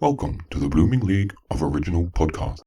Welcome to the Blooming League of Original Podcasts.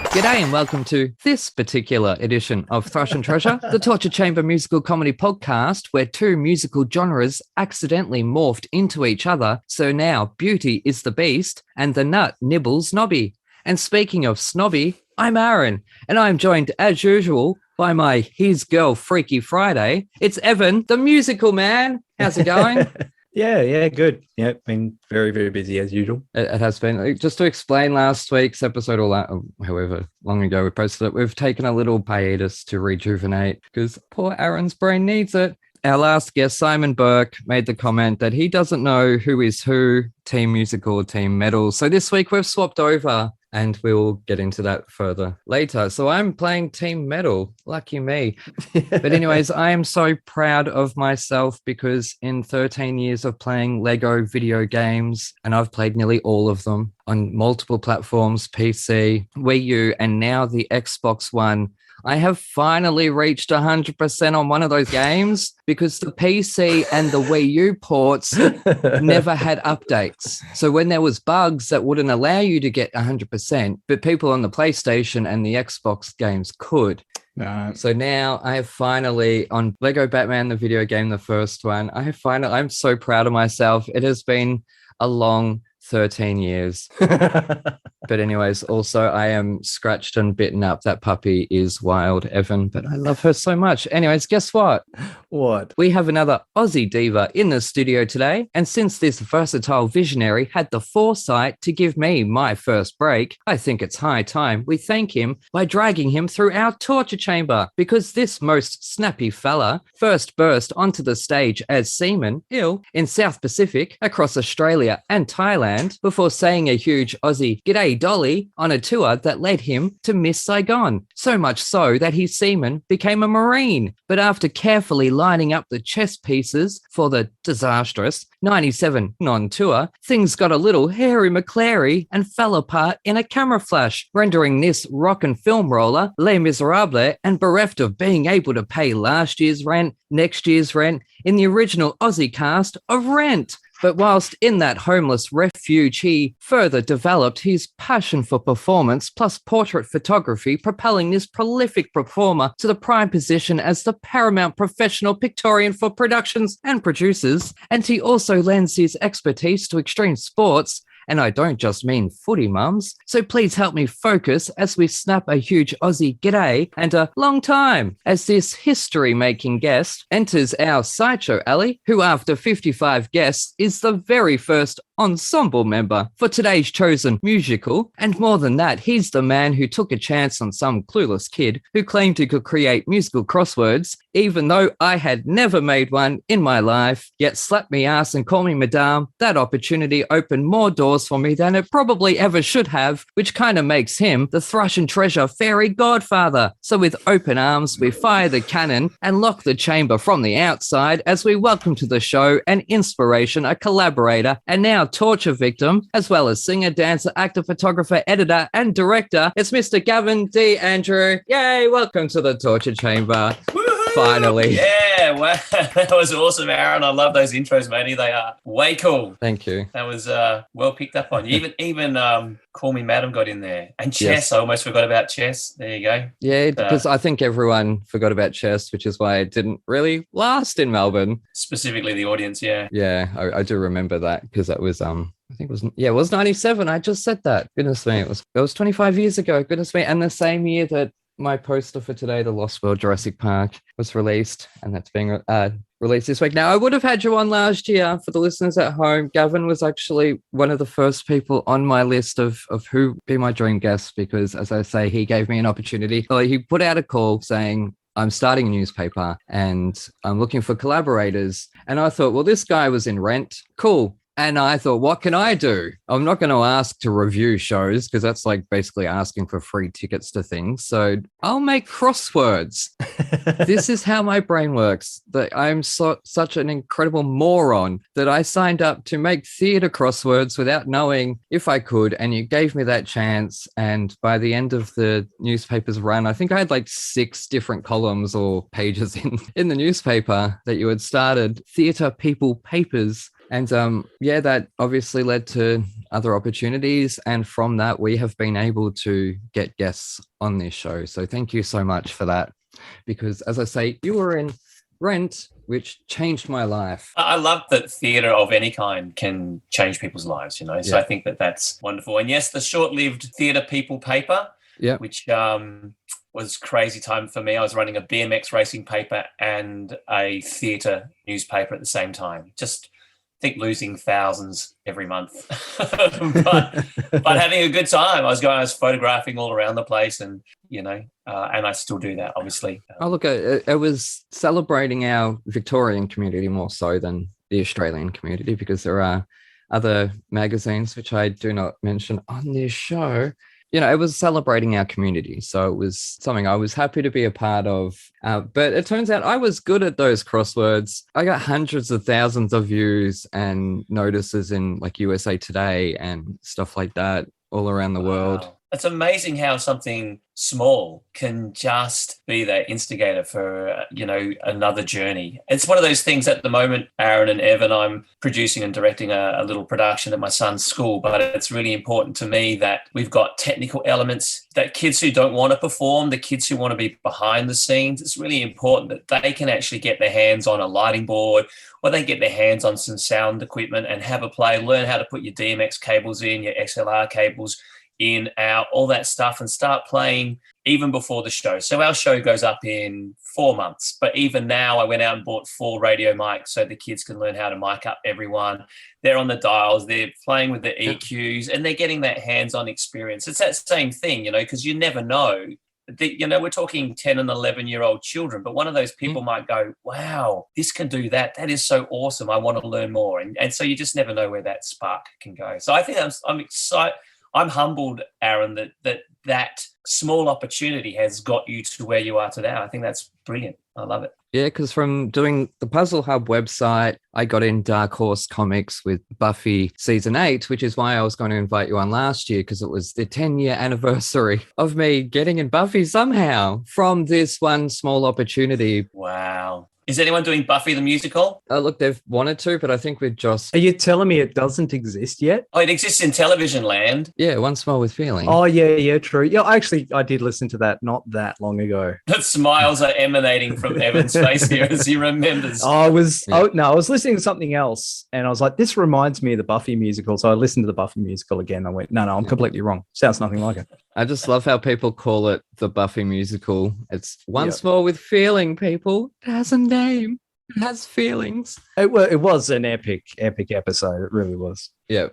G'day and welcome to this particular edition of Thrash and Treasure, the Torture Chamber musical comedy podcast where two musical genres accidentally morphed into each other, so now Beauty is the Beast and the Nut nibbles Nobby. And speaking of snobby, I'm Aaron, and I'm joined as usual by my His Girl Freaky Friday. It's Evan, the musical man. How's it going? Yeah, good. Yeah, been very, very busy as usual. It has been. Just to explain last week's episode, or however long ago we posted it, we've taken a little hiatus to rejuvenate because poor Aaron's brain needs it. Our last guest, Simon Burke, made the comment that he doesn't know who is who, team musical or team metal. So this week we've swapped over and we'll get into that further later. So I'm playing team metal. Lucky me. But anyways, I am so proud of myself because in 13 years of playing Lego video games, and I've played nearly all of them on multiple platforms, PC, Wii U, and now the Xbox One, I have finally reached 100% on one of those games because the PC and the Wii U ports never had updates. So when there was bugs that wouldn't allow you to get 100%, but people on the PlayStation and the Xbox games could. So now I have finally, on Lego Batman, the video game, the first one, I'm so proud of myself. It has been a long 13 years. But anyways, also I am scratched and bitten up. That puppy is wild, Evan, but I love her so much. Anyways, guess what? What? We have another Aussie diva in the studio today. And since this versatile visionary had the foresight to give me my first break, I think it's high time we thank him by dragging him through our torture chamber, because this most snappy fella first burst onto the stage as Seaman Hill in South Pacific, across Australia and Thailand, before saying a huge Aussie "G'day Dolly" on a tour that led him to Miss Saigon. So much so that his seaman became a Marine. But after carefully lining up the chess pieces for the disastrous 97 non-tour, things got a little hairy McClary and fell apart in a camera flash, rendering this rock and film roller Les Miserables and bereft of being able to pay last year's rent, next year's rent, in the original Aussie cast of Rent. But whilst in that homeless refuge, he further developed his passion for performance plus portrait photography, propelling this prolific performer to the prime position as the paramount professional pictorian for productions and producers. And he also lends his expertise to extreme sports. And I don't just mean footy, mums. So please help me focus as we snap a huge Aussie g'day and a long time as this history-making guest enters our sideshow alley, who after 55 guests is the very first ensemble member for today's chosen musical. And more than that, he's the man who took a chance on some clueless kid who claimed he could create musical crosswords, even though I had never made one in my life, yet slapped me ass and called me madame. That opportunity opened more doors for me than it probably ever should have, which kind of makes him the Thrash and Treasure fairy godfather. So with open arms, we fire the cannon and lock the chamber from the outside as we welcome to the show an inspiration, a collaborator, and now torture victim, as well as singer, dancer, actor, photographer, editor, and director. It's Mr. Gavin D. Andrew. Yay, welcome to the torture chamber. Woo-hoo! Finally. Yeah, wow. That was awesome, Aaron. I love those intros, matey. They are way cool. Thank you. That was well picked up on. Even Call Me Madam got in there. And chess, Yes. I almost forgot about chess. There you go. Yeah, because I think everyone forgot about chess, which is why it didn't really last in Melbourne. Specifically the audience, yeah. Yeah, I do remember that because that was, I think it was 97. I just said that. Goodness me, it was 25 years ago. Goodness me. And the same year that my poster for today, The Lost World Jurassic Park, was released, and that's being released this week. Now, I would have had you on last year. For the listeners at home, Gavin was actually one of the first people on my list of who be my dream guests because, as I say, he gave me an opportunity. He put out a call saying, I'm starting a newspaper and I'm looking for collaborators. And I thought, well, this guy was in Rent. Cool. And I thought, what can I do? I'm not going to ask to review shows because that's like basically asking for free tickets to things. So I'll make crosswords. This is how my brain works. That I'm such an incredible moron that I signed up to make theatre crosswords without knowing if I could. And you gave me that chance. And by the end of the newspaper's run, I think I had like 6 different columns or pages in the newspaper that you had started, Theatre People Papers. And that obviously led to other opportunities. And from that, we have been able to get guests on this show. So thank you so much for that. Because as I say, you were in Rent, which changed my life. I love that theatre of any kind can change people's lives, So I think that that's wonderful. And yes, the short-lived Theatre People paper, which was crazy time for me. I was running a BMX racing paper and a theatre newspaper at the same time. Just think losing thousands every month, but having a good time. I was photographing all around the place, and and I still do that, obviously. Oh, look, it was celebrating our Victorian community more so than the Australian community, because there are other magazines which I do not mention on this show. It was celebrating our community. So it was something I was happy to be a part of. But it turns out I was good at those crosswords. I got hundreds of thousands of views and notices in like USA Today and stuff like that all around the world. It's amazing how something small can just be that instigator for, another journey. It's one of those things at the moment, Aaron and Evan, I'm producing and directing a little production at my son's school, but it's really important to me that we've got technical elements, that kids who don't want to perform, the kids who want to be behind the scenes, it's really important that they can actually get their hands on a lighting board, or they get their hands on some sound equipment and have a play, learn how to put your DMX cables in, your XLR cables in, out, all that stuff, and start playing even before the show. So our show goes up in 4 months, but even now I went out and bought 4 radio mics so the kids can learn how to mic up everyone. They're on the dials, they're playing with the EQs, and they're getting that hands-on experience. It's that same thing, because you never know. We're talking 10 and 11-year-old children, but one of those people might go, wow, this can do that. That is so awesome. I want to learn more. And so you just never know where that spark can go. So I think I'm excited. I'm humbled, Aaron, that small opportunity has got you to where you are today. I think that's brilliant. I love it. Yeah, because from doing the Puzzle Hub website, I got in Dark Horse Comics with Buffy Season 8, which is why I was going to invite you on last year, because it was the 10-year anniversary of me getting in Buffy somehow from this one small opportunity. Wow. Is anyone doing Buffy the musical? Look, they've wanted to, but I think we're just... Are you telling me it doesn't exist yet? Oh, it exists in television land. Yeah, Once More with Feeling. Oh, yeah, true. Yeah, actually, I did listen to that not that long ago. The smiles are emanating from Evan's face here as he remembers. I was listening to something else, and I was like, this reminds me of the Buffy musical. So I listened to the Buffy musical again. I went, no, I'm completely wrong. Sounds nothing like it. I just love how people call it the Buffy musical. It's Once More with Feeling, people. It has a name. It has feelings. It was an epic episode. It really was. Yeah.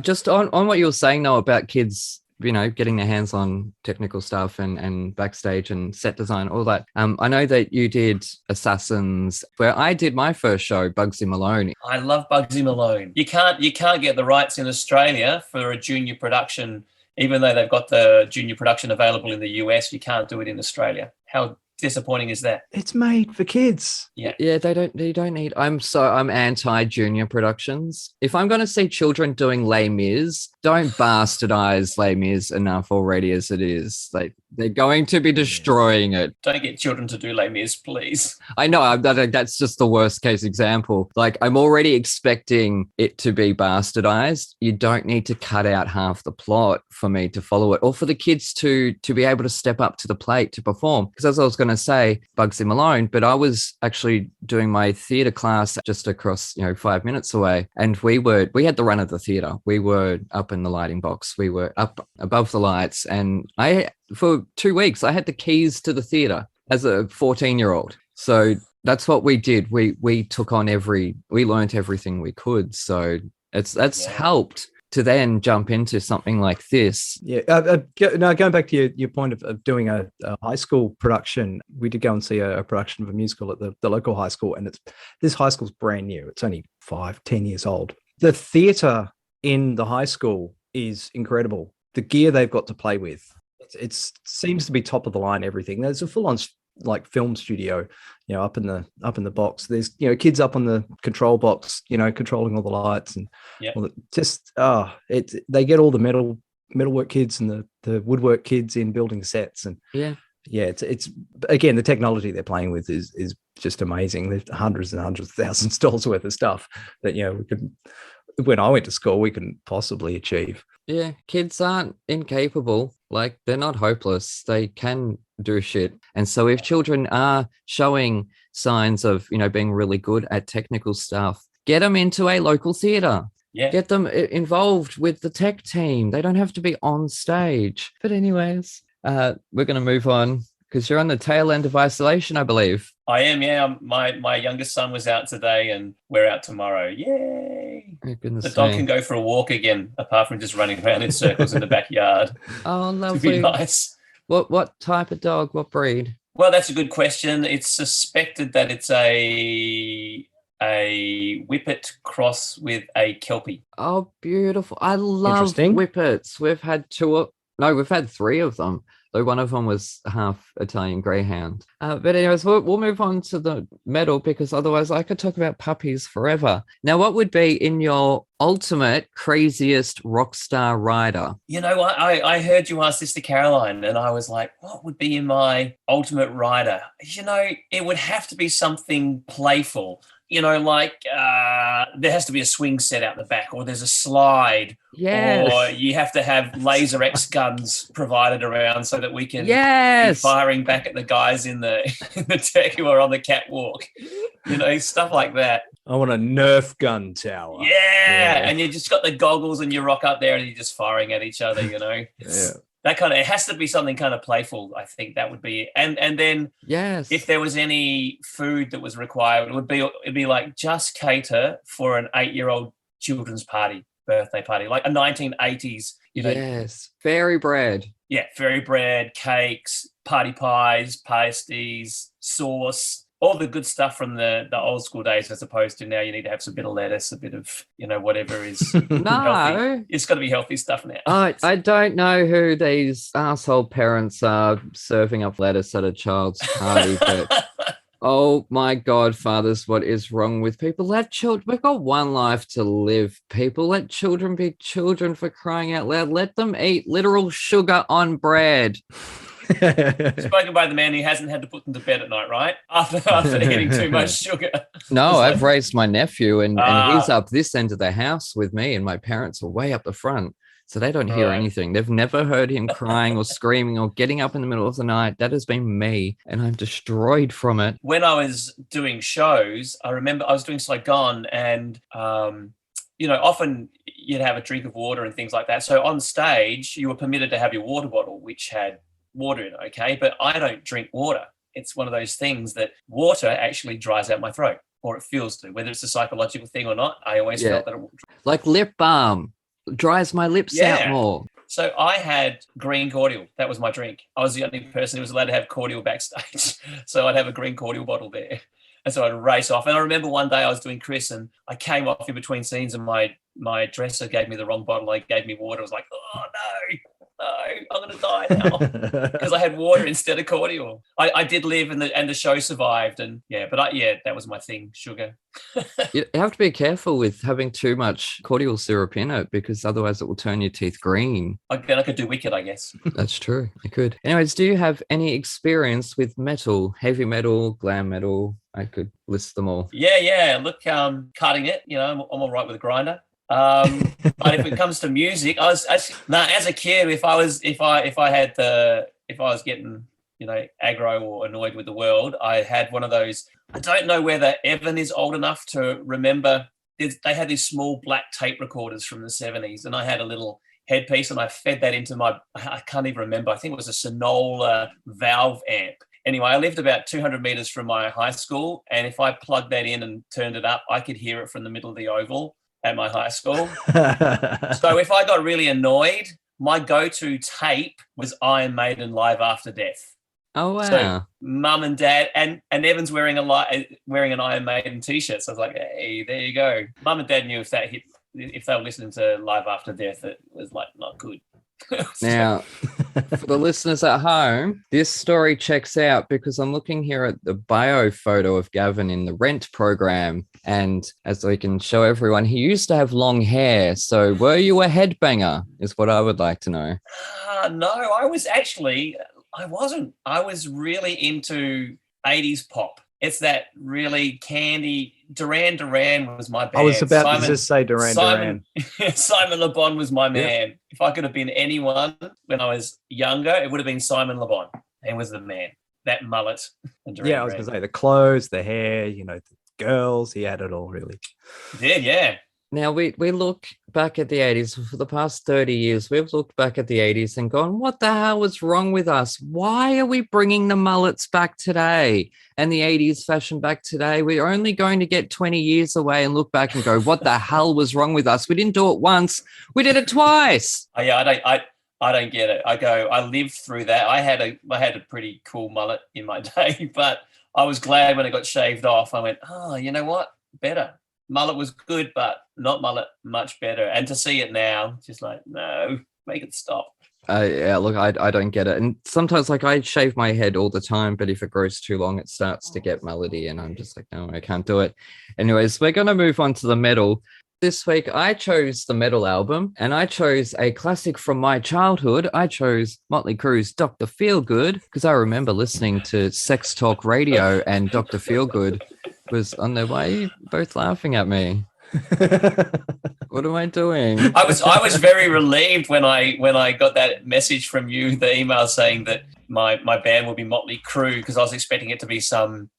Just on what you were saying, though, about kids, getting their hands on technical stuff and backstage and set design, all that. I know that you did Assassins, where I did my first show, Bugsy Malone. I love Bugsy Malone. You can't get the rights in Australia for a junior production. Even though they've got the junior production available in the US, you can't do it in Australia. How disappointing is that? It's made for kids. Yeah. They don't need. I'm anti-junior productions. If I'm going to see children doing Les Mis, don't bastardize Les Mis enough already as it is. They're going to be destroying it. Don't get children to do Les Mis, please. I know that's just the worst case example. Like, I'm already expecting it to be bastardized. You don't need to cut out half the plot for me to follow it, or for the kids to be able to step up to the plate to perform. Because as I was going to say, Bugsy Malone, but I was actually doing my theatre class just across 5 minutes away, and we had the run of the theatre. We were up in the lighting box. We were up above the lights, and for 2 weeks I had the keys to the theatre as a 14-year-old. So that's what we did. We took on we learned everything we could. So that's helped to then jump into something like this. Yeah. Going back to your point of doing a high school production, we did go and see a production of a musical at the local high school, and this high school's brand new. It's only 5-10 years old. The theatre in the high school is incredible. The gear they've got to play with, it seems to be top of the line. Everything. There's a full on like film studio, up in the box. There's kids up on the control box, controlling all the lights and they get all the metalwork kids and the woodwork kids in building sets and it's again, the technology they're playing with is just amazing. There's hundreds and hundreds of thousands of dollars worth of stuff that we could, when I went to school, we couldn't possibly achieve. Yeah, kids aren't incapable. Like, they're not hopeless. They can do shit. And so if children are showing signs of, being really good at technical stuff, get them into a local theatre. Yeah. Get them involved with the tech team. They don't have to be on stage. But anyways, we're going to move on because you're on the tail end of isolation, I believe. I am, yeah. My youngest son was out today and we're out tomorrow. Yay! Oh, goodness the dog me. can go for a walk again, apart from just running around in circles in the backyard. Oh, To lovely. be nice. What type of dog? What breed? Well, that's a good question. It's suspected that it's a Whippet cross with a Kelpie. Oh, beautiful. I love Interesting. Whippets. We've had we've had 3 of them. Though one of them was half Italian Greyhound. But anyways, we'll move on to the metal because otherwise I could talk about puppies forever. Now, what would be in your ultimate craziest rock star rider? I heard you ask this to Caroline and I was like, what would be in my ultimate rider? It would have to be something playful. There has to be a swing set out the back, or there's a slide, Yes. or you have to have laser X guns provided around so that we can be Yes. firing back at the guys in the tech who are on the catwalk. Stuff like that. I want a Nerf gun tower. Yeah. And you just got the goggles and you rock up there and you're just firing at each other, Yeah. That it has to be something kind of playful. I think that would be, and then Yes. if there was any food that was required, it'd be like just cater for an 8-year-old children's birthday party, like a 1980s, Yes. Fairy bread. Yeah, fairy bread, cakes, party pies, pasties, sauce, all the good stuff from the old school days, as opposed to now you need to have some bit of lettuce, a bit of, whatever is healthy. No. It's got to be healthy stuff now. I don't know who these asshole parents are serving up lettuce at a child's party, but oh my God, fathers, what is wrong with people? We've got one life to live, people. Let children be children, for crying out loud. Let them eat literal sugar on bread. Spoken by the man who hasn't had to put them to bed at night, right? After eating too much sugar. No, I've raised my nephew and he's up this end of the house with me, and my parents are way up the front. So they don't hear anything. They've never heard him crying or screaming or getting up in the middle of the night. That has been me, and I'm destroyed from it. When I was doing shows, I remember I was doing Saigon, and often you'd have a drink of water and things like that. So on stage, you were permitted to have your water bottle, which had water in it, okay? But I don't drink water. It's one of those things that water actually dries out my throat, or it feels to. Whether it's a psychological thing or not, I always felt that it would. Like lip balm. Dries my lips out more. So I had green cordial. That was my drink. I was the only person who was allowed to have cordial backstage. So I'd have a green cordial bottle there. And so I'd race off. And I remember one day I was doing Chris and I came off in between scenes and my dresser gave me the wrong bottle. He gave me water. I was like, oh, no, I'm going to die now because I had water instead of cordial. I did live and the show survived. And that was my thing, sugar. You have to be careful with having too much cordial syrup in it because otherwise it will turn your teeth green. Then I could do Wicked, I guess. That's true. I could. Anyways, do you have any experience with metal, heavy metal, glam metal? I could list them all. Yeah. Look, cutting it, I'm all right with a grinder. But if it comes to music, as a kid, if I was getting, aggro or annoyed with the world, I had one of those. I don't know whether Evan is old enough to remember. They had these small black tape recorders from the 70s, and I had a little headpiece, and I fed that into I can't even remember. I think it was a Sonola valve amp. Anyway, I lived about 200 meters from my high school, and if I plugged that in and turned it up, I could hear it from the middle of the oval at my high school. So if I got really annoyed, my go-to tape was Iron Maiden Live After Death. Oh, wow. So mum and dad, and Evan's wearing an Iron Maiden t-shirt. So I was like, hey, there you go. Mum and dad knew if if they were listening to Live After Death, it was like not good. Now, for the listeners at home, this story checks out because I'm looking here at the bio photo of Gavin in the Rent program. And as we can show everyone, he used to have long hair. So were you a headbanger is what I would like to know. No, I wasn't. I was really into 80s pop. It's that really candy. Duran Duran was my band. I was about to just say Duran. Simon Le Bon was my man. Yeah. If I could have been anyone when I was younger, it would have been Simon Le Bon. He was the man. That mullet. And Duran I was going to say the clothes, the hair, the girls. He had it all, really. Yeah. Now, we look back at the 80s. For the past 30 years, we've looked back at the 80s and gone, what the hell was wrong with us? Why are we bringing the mullets back today and the 80s fashion back today? We're only going to get 20 years away and look back and go, what the hell was wrong with us? We didn't do it once. We did it twice. Oh, yeah, I don't get it. I lived through that. I had a pretty cool mullet in my day, but I was glad when it got shaved off. I went, oh, you know what? Better. Mullet was good, but not mullet, much better. And to see it now, just like, no, make it stop. Yeah, look, I don't get it. And sometimes, like, I shave my head all the time, but if it grows too long, it starts to get mullety, and I'm just like, no, I can't do it. Anyways, we're going to move on to the metal. This week, I chose the metal album, and I chose a classic from my childhood. I chose Motley Crue's Dr. Feelgood, because I remember listening to Sex Talk Radio, and Dr. Feelgood was on their way. Both laughing at me. What am I doing? I was very relieved when I got that message from you, the email saying that my band will be Motley Crue, because I was expecting it to be some,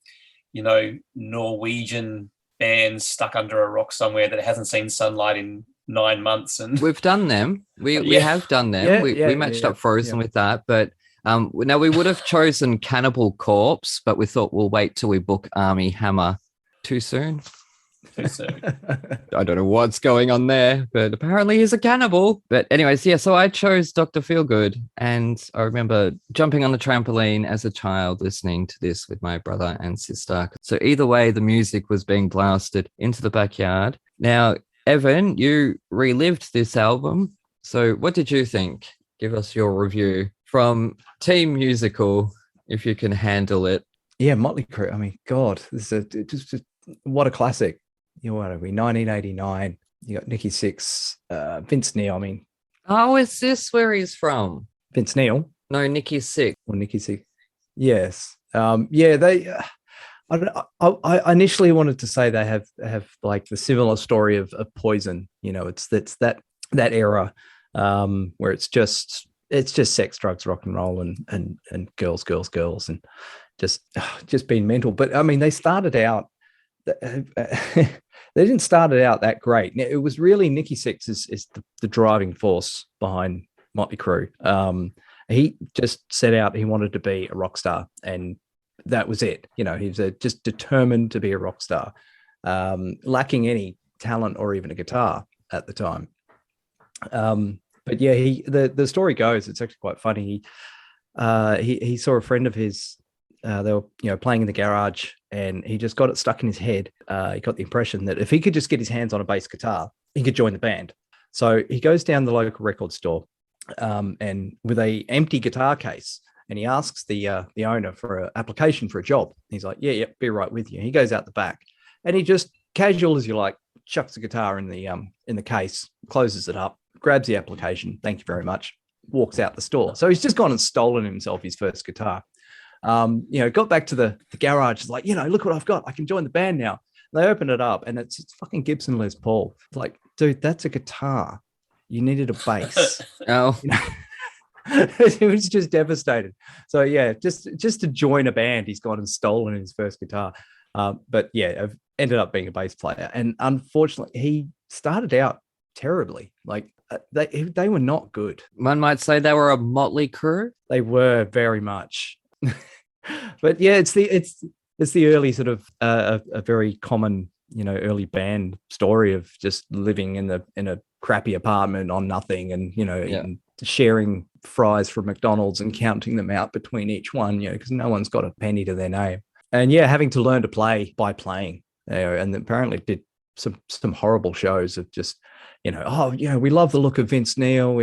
Norwegian band stuck under a rock somewhere that hasn't seen sunlight in 9 months. And we've done them. We have done them. We matched up Frozen with that, but now we would have chosen Cannibal Corpse, but we thought we'll wait till we book Army Hammer. Too soon? I don't know what's going on there, but apparently he's a cannibal. But anyways, so I chose Dr. Feelgood, and I remember jumping on the trampoline as a child listening to this with my brother and sister. So either way, the music was being blasted into the backyard. Now, Evan, you relived this album. So what did you think? Give us your review from Team Musical, if you can handle it. Yeah, Motley Crue. I mean, God, this is just what a classic. What are we? 1989. You got Nicky Six, Vince Neil. I mean, is this where he's from? Vince Neil? No, Nicky Six. Or Nicky Six. Yes. They. I initially wanted to say they have like the similar story of Poison. It's that era where it's just sex, drugs, rock and roll, and girls, and just being mental. But I mean, they started out. They didn't start it out that great. It was really Nicky Six is the driving force behind Motley Crue. He just set out, he wanted to be a rock star, and that was it. He was just determined to be a rock star, lacking any talent or even a guitar at the time. But yeah, the story goes, it's actually quite funny. He saw a friend of his. They were, playing in the garage, and he just got it stuck in his head. He got the impression that if he could just get his hands on a bass guitar, he could join the band. So he goes down the local record store, and with a empty guitar case, and he asks the owner for an application for a job. He's like, yeah, be right with you. He goes out the back, and he just, casual as you like, chucks the guitar in the case, closes it up, grabs the application. Thank you very much. Walks out the store. So he's just gone and stolen himself his first guitar. Got back to the garage. It's like, look what I've got. I can join the band now. They open it up, and it's fucking Gibson Les Paul. It's like, dude, that's a guitar. You needed a bass. Oh, It was just devastated. So yeah, just to join a band, he's gone and stolen his first guitar. But yeah, I've ended up being a bass player, and unfortunately, he started out terribly. Like they were not good. One might say they were a motley crew. They were very much. But yeah, it's the early sort of a very common early band story of just living in a crappy apartment on nothing, and and sharing fries from McDonald's and counting them out between each one, because no one's got a penny to their name, and having to learn to play by playing, and apparently did some horrible shows of just we love the look of Vince Neil.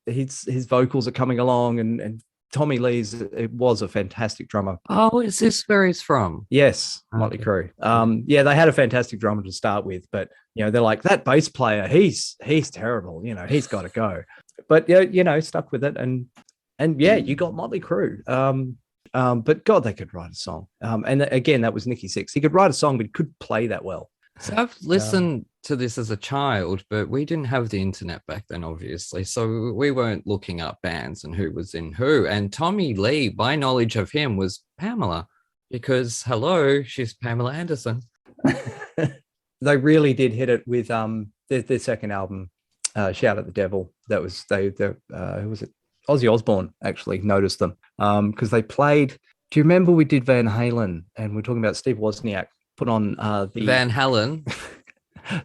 His vocals are coming along, and Tommy Lee's it was a fantastic drummer. Oh, is this where he's from? Yes, Motley Crue. They had a fantastic drummer to start with, but they're like, that bass player, he's terrible. He's got to go. But stuck with it, and you got Motley Crue. But God, they could write a song. And again, that was Nicky Sixx. He could write a song, but he couldn't play that well. So I've listened to this as a child, but we didn't have the internet back then, obviously. So we weren't looking up bands and who was in who. And Tommy Lee, my knowledge of him was Pamela, because hello, she's Pamela Anderson. They really did hit it with their second album, Shout at the Devil. That was who was it? Ozzy Osbourne actually noticed them because they played. Do you remember we did Van Halen and we're talking about Steve Wozniak put on the Van Halen?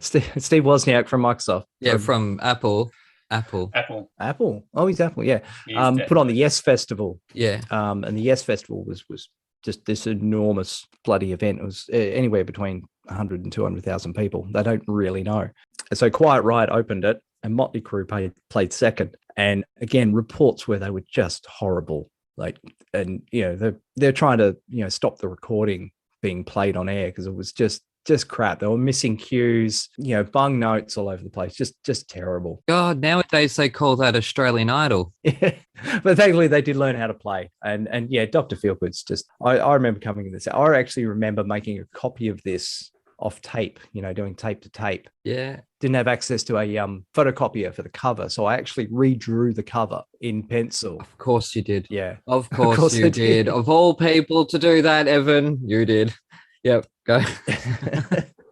Steve Wozniak from Microsoft. Yeah, from Apple. Apple. Oh, he's Apple. Yeah. Put on the Yes Festival. Yeah. And the Yes Festival was just this enormous bloody event. It was anywhere between 100 and 200,000 people. They don't really know. So Quiet Riot opened it, and Motley Crue played second. And again, reports where they were just horrible. They're trying to stop the recording being played on air because it was just crap. They were missing cues, bung notes all over the place, just terrible. God, nowadays they call that Australian Idol. Yeah, but thankfully they did learn how to play. And Dr. Feelgood's just. I remember coming in this. I actually remember making a copy of this off tape, doing tape to tape. Yeah. Didn't have access to a photocopier for the cover, so I actually redrew the cover in pencil. Of course you did. Yeah. Of course you did. Of all people to do that, Evan, you did. Yep, go.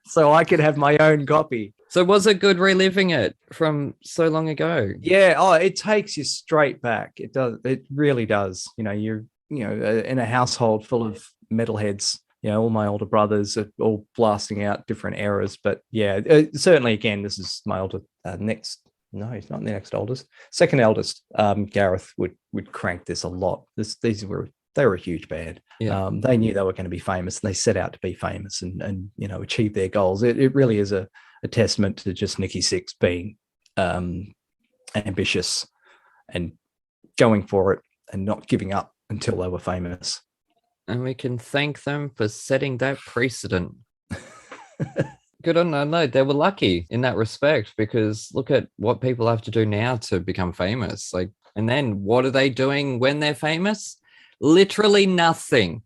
So I could have my own copy. So was it good reliving it from so long ago? Yeah. Oh, it takes you straight back. It does. It really does. You're in a household full of metalheads. All my older brothers are all blasting out different eras. But yeah, certainly, again, this is my older next. No, he's not the next oldest. Second eldest, Gareth would crank this a lot. They were a huge band. Yeah. They knew they were going to be famous, and they set out to be famous and achieve their goals. It really is a testament to just Nicky Sixx being ambitious and going for it and not giving up until they were famous. And we can thank them for setting that precedent. Good on them. No, they were lucky in that respect, because look at what people have to do now to become famous. And then what are they doing when they're famous? Literally nothing.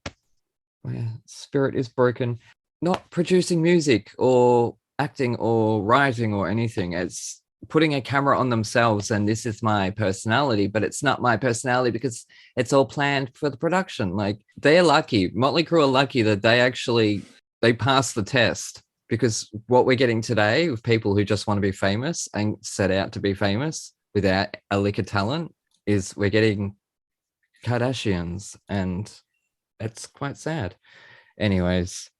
My spirit is broken. Not producing music or acting or writing or anything. It's putting a camera on themselves and this is my personality, but it's not my personality because it's all planned for the production. They're lucky. Motley Crue are lucky that they passed the test, because what we're getting today with people who just want to be famous and set out to be famous without a lick of talent is we're getting Kardashians, and it's quite sad. Anyways.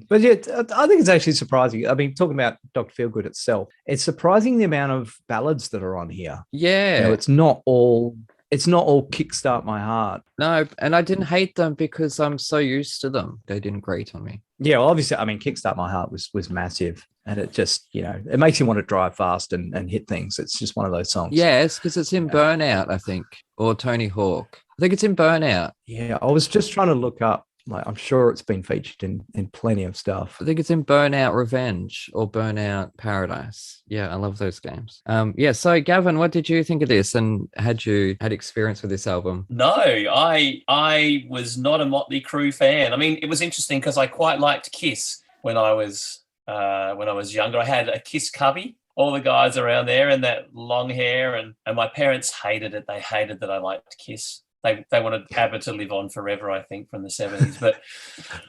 But yeah, I think it's actually surprising. I mean, talking about Dr. Feelgood itself, it's surprising the amount of ballads that are on here. Yeah. It's not all Kickstart My Heart. No, and I didn't hate them because I'm so used to them. They didn't grate on me. Yeah, well, obviously, I mean, Kickstart My Heart was massive, and it just, it makes you want to drive fast and hit things. It's just one of those songs. Yes, because it's in Burnout, I think, or Tony Hawk. I think it's in Burnout. Yeah, I was just trying to look up. I'm sure it's been featured in plenty of stuff. I think it's in Burnout Revenge or Burnout Paradise. Yeah, I love those games. So Gavin, what did you think of this, and had you had experience with this album? No, I was not a Motley Crue fan. I mean, it was interesting because I quite liked Kiss when I was younger. I had a Kiss cubby, all the guys around there and that long hair, and my parents hated it. They hated that I liked Kiss. They wanted ABBA to live on forever, I think, from the 70s. But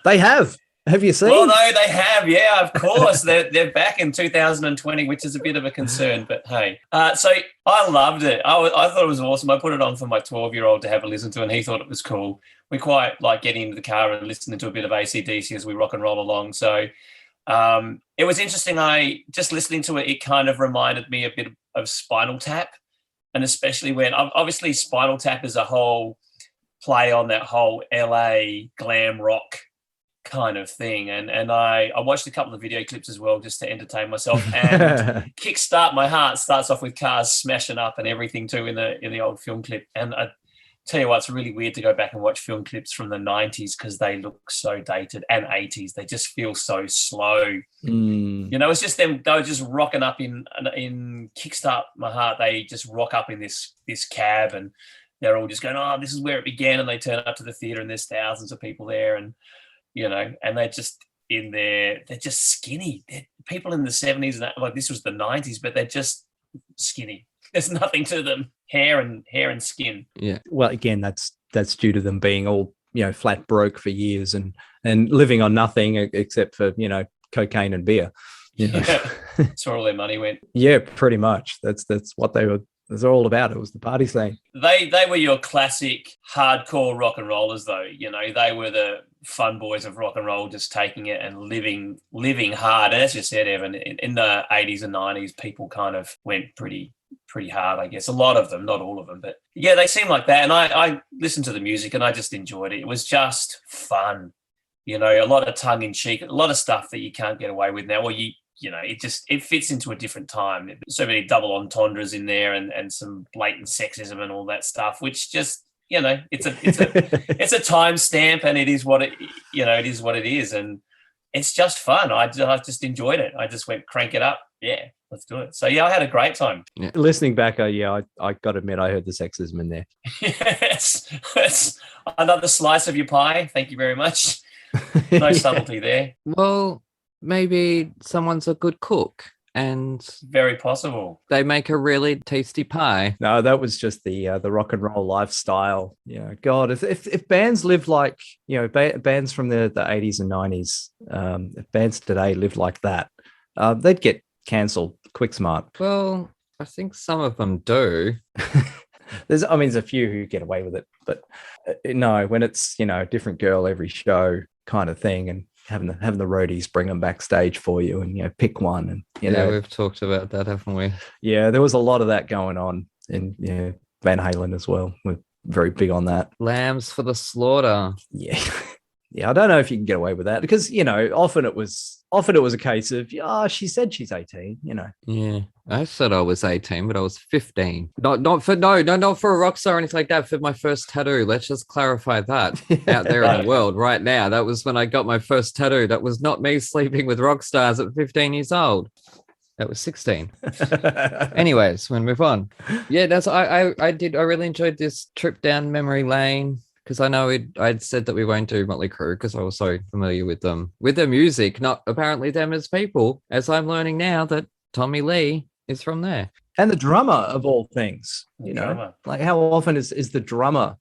they have. Have you seen? Well, no, they have. Yeah, of course. They're back in 2020, which is a bit of a concern. But hey, so I loved it. I thought it was awesome. I put it on for my 12-year-old to have a listen to, and he thought it was cool. We quite like getting into the car and listening to a bit of AC/DC as we rock and roll along. So it was interesting. Just listening to it, it kind of reminded me a bit of Spinal Tap. And especially when, obviously, Spinal Tap is a whole play on that whole LA glam rock kind of thing. And I watched a couple of video clips as well just to entertain myself. And Kickstart My Heart starts off with cars smashing up and everything too in the old film clip. And I tell you what, it's really weird to go back and watch film clips from the 90s because they look so dated, and 80s. They just feel so slow. It's just them. They were just rocking up in Kickstart My Heart. They just rock up in this cab, and they're all just going, oh, this is where it began. And they turn up to the theater and there's thousands of people there. And, and they're just in there. They're just skinny. They're people in the 70s. And this was the 90s, but they're just skinny. There's nothing to them. Hair and skin. Yeah. Well, again, that's due to them being all, flat broke for years and living on nothing except for, cocaine and beer. Yeah. That's where all their money went. Yeah, pretty much. That's what they were. It's all about. It was the party scene. They were your classic hardcore rock and rollers, though. They were the fun boys of rock and roll, just taking it and living hard. And as you said, Evan, in the 80s and 90s, people kind of went pretty hard, I guess. A lot of them, not all of them, but yeah, they seem like that. And I listened to the music and I just enjoyed it. It was just fun, a lot of tongue in cheek, a lot of stuff that you can't get away with now. Well, it fits into a different time. So many double entendres in there and some blatant sexism and all that stuff, which just, it's a time stamp, and it is what it is. And it's just fun. I just enjoyed it. I just went, crank it up. Yeah, let's do it. So yeah, I had a great time. Yeah. Listening back, I got to admit, I heard the sexism in there. Yes, that's another slice of your pie. Thank you very much. No subtlety there. Well, maybe someone's a good cook and very possible they make a really tasty pie. No, that was just the rock and roll lifestyle. God, if bands lived like, bands from the 80s and 90s, if bands today lived like that, they'd get cancelled quick smart. Well, I think some of them do. There's a few who get away with it, but no, when it's a different girl every show kind of thing, and having the roadies bring them backstage for you, and pick one, and we've talked about that, haven't we? Yeah, there was a lot of that going on in Van Halen as well. We're very big on that. Lambs for the slaughter. Yeah. Yeah, I don't know if you can get away with that because, often it was a case of, she said she's 18, Yeah, I said I was 18, but I was 15. Not for a rock star or anything like that. For my first tattoo, let's just clarify that out there in the world right now. That was when I got my first tattoo. That was not me sleeping with rock stars at 15 years old. That was 16. Anyways, we'll move on. Yeah, I really enjoyed this trip down memory lane. Because I know I'd said that we won't do Motley Crue because I was so familiar with them, with their music, not apparently them as people, as I'm learning now that Tommy Lee is from there. And the drummer of all things, like how often is the drummer,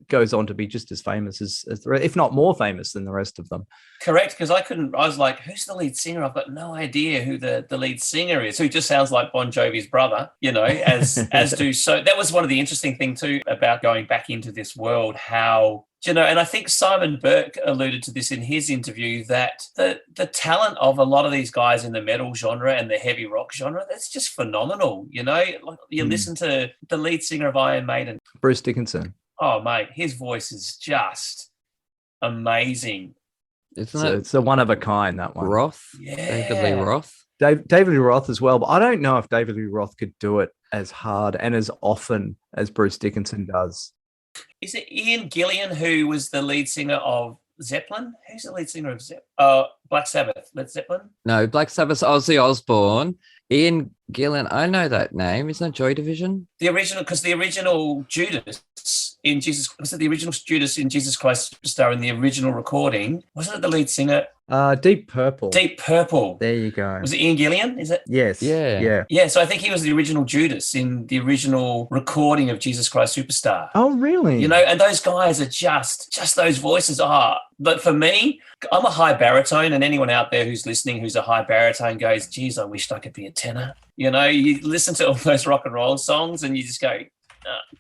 goes on to be just as famous as if not more famous than the rest of them. Correct, because I was like, who's the lead singer? I've got no idea who the lead singer is, who just sounds like Bon Jovi's brother, as do. So that was one of the interesting things too about going back into this world, how, and I think Simon Burke alluded to this in his interview, that the talent of a lot of these guys in the metal genre and the heavy rock genre, that's just phenomenal. Like you listen to the lead singer of Iron Maiden, Bruce Dickinson. Oh, mate, his voice is just amazing. Isn't it? It's a one of a kind, that one. Roth? Yeah. David Lee Roth? David Lee Roth as well, but I don't know if David Lee Roth could do it as hard and as often as Bruce Dickinson does. Is it Ian Gillan who was the lead singer of Zeppelin? Who's the lead singer of Black Sabbath? Led Zeppelin? No, Black Sabbath's Ozzy Osbourne. Ian Gillan, I know that name. Isn't that Joy Division? The original Judas in Jesus, was it the original Judas in Jesus Christ Superstar in the original recording? Wasn't it the lead singer? Deep Purple. Deep Purple. There you go. Was it Ian Gillan? Is it? Yes. Yeah. Yeah, so I think he was the original Judas in the original recording of Jesus Christ Superstar. Oh, really? And those guys are just those voices are. But for me, I'm a high baritone, and anyone out there who's listening who's a high baritone goes, geez, I wished I could be a tenor. You listen to all those rock and roll songs and you just go,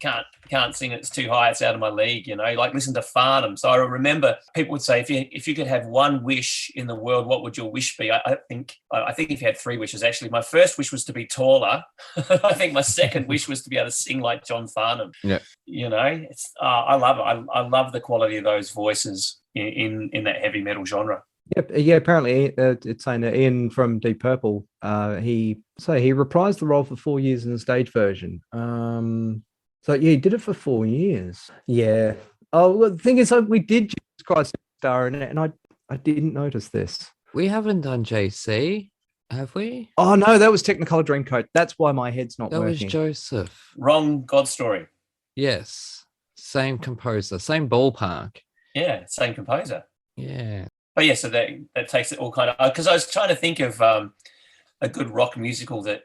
can't sing it. It's too high. It's out of my league. Like listen to Farnham. So I remember people would say, if you could have one wish in the world, what would your wish be? I think if you had three wishes, actually, my first wish was to be taller. I think my second wish was to be able to sing like John Farnham. Yeah. It's I love it. I love the quality of those voices. in that heavy metal genre. Yep. Yeah. Apparently, it's saying that Ian from Deep Purple, he reprised the role for 4 years in the stage version. So yeah, he did it for 4 years. Yeah. Oh, well, the thing is, we did Jesus Christ Star in it, and I didn't notice this. We haven't done JC, have we? Oh no, that was Technicolor Dreamcoat. That's why my head's not working. That was Joseph. Wrong God Story. Yes. Same composer, same ballpark. Yeah, same composer. Yeah. But yeah, so that takes it all kind of, because I was trying to think of a good rock musical that,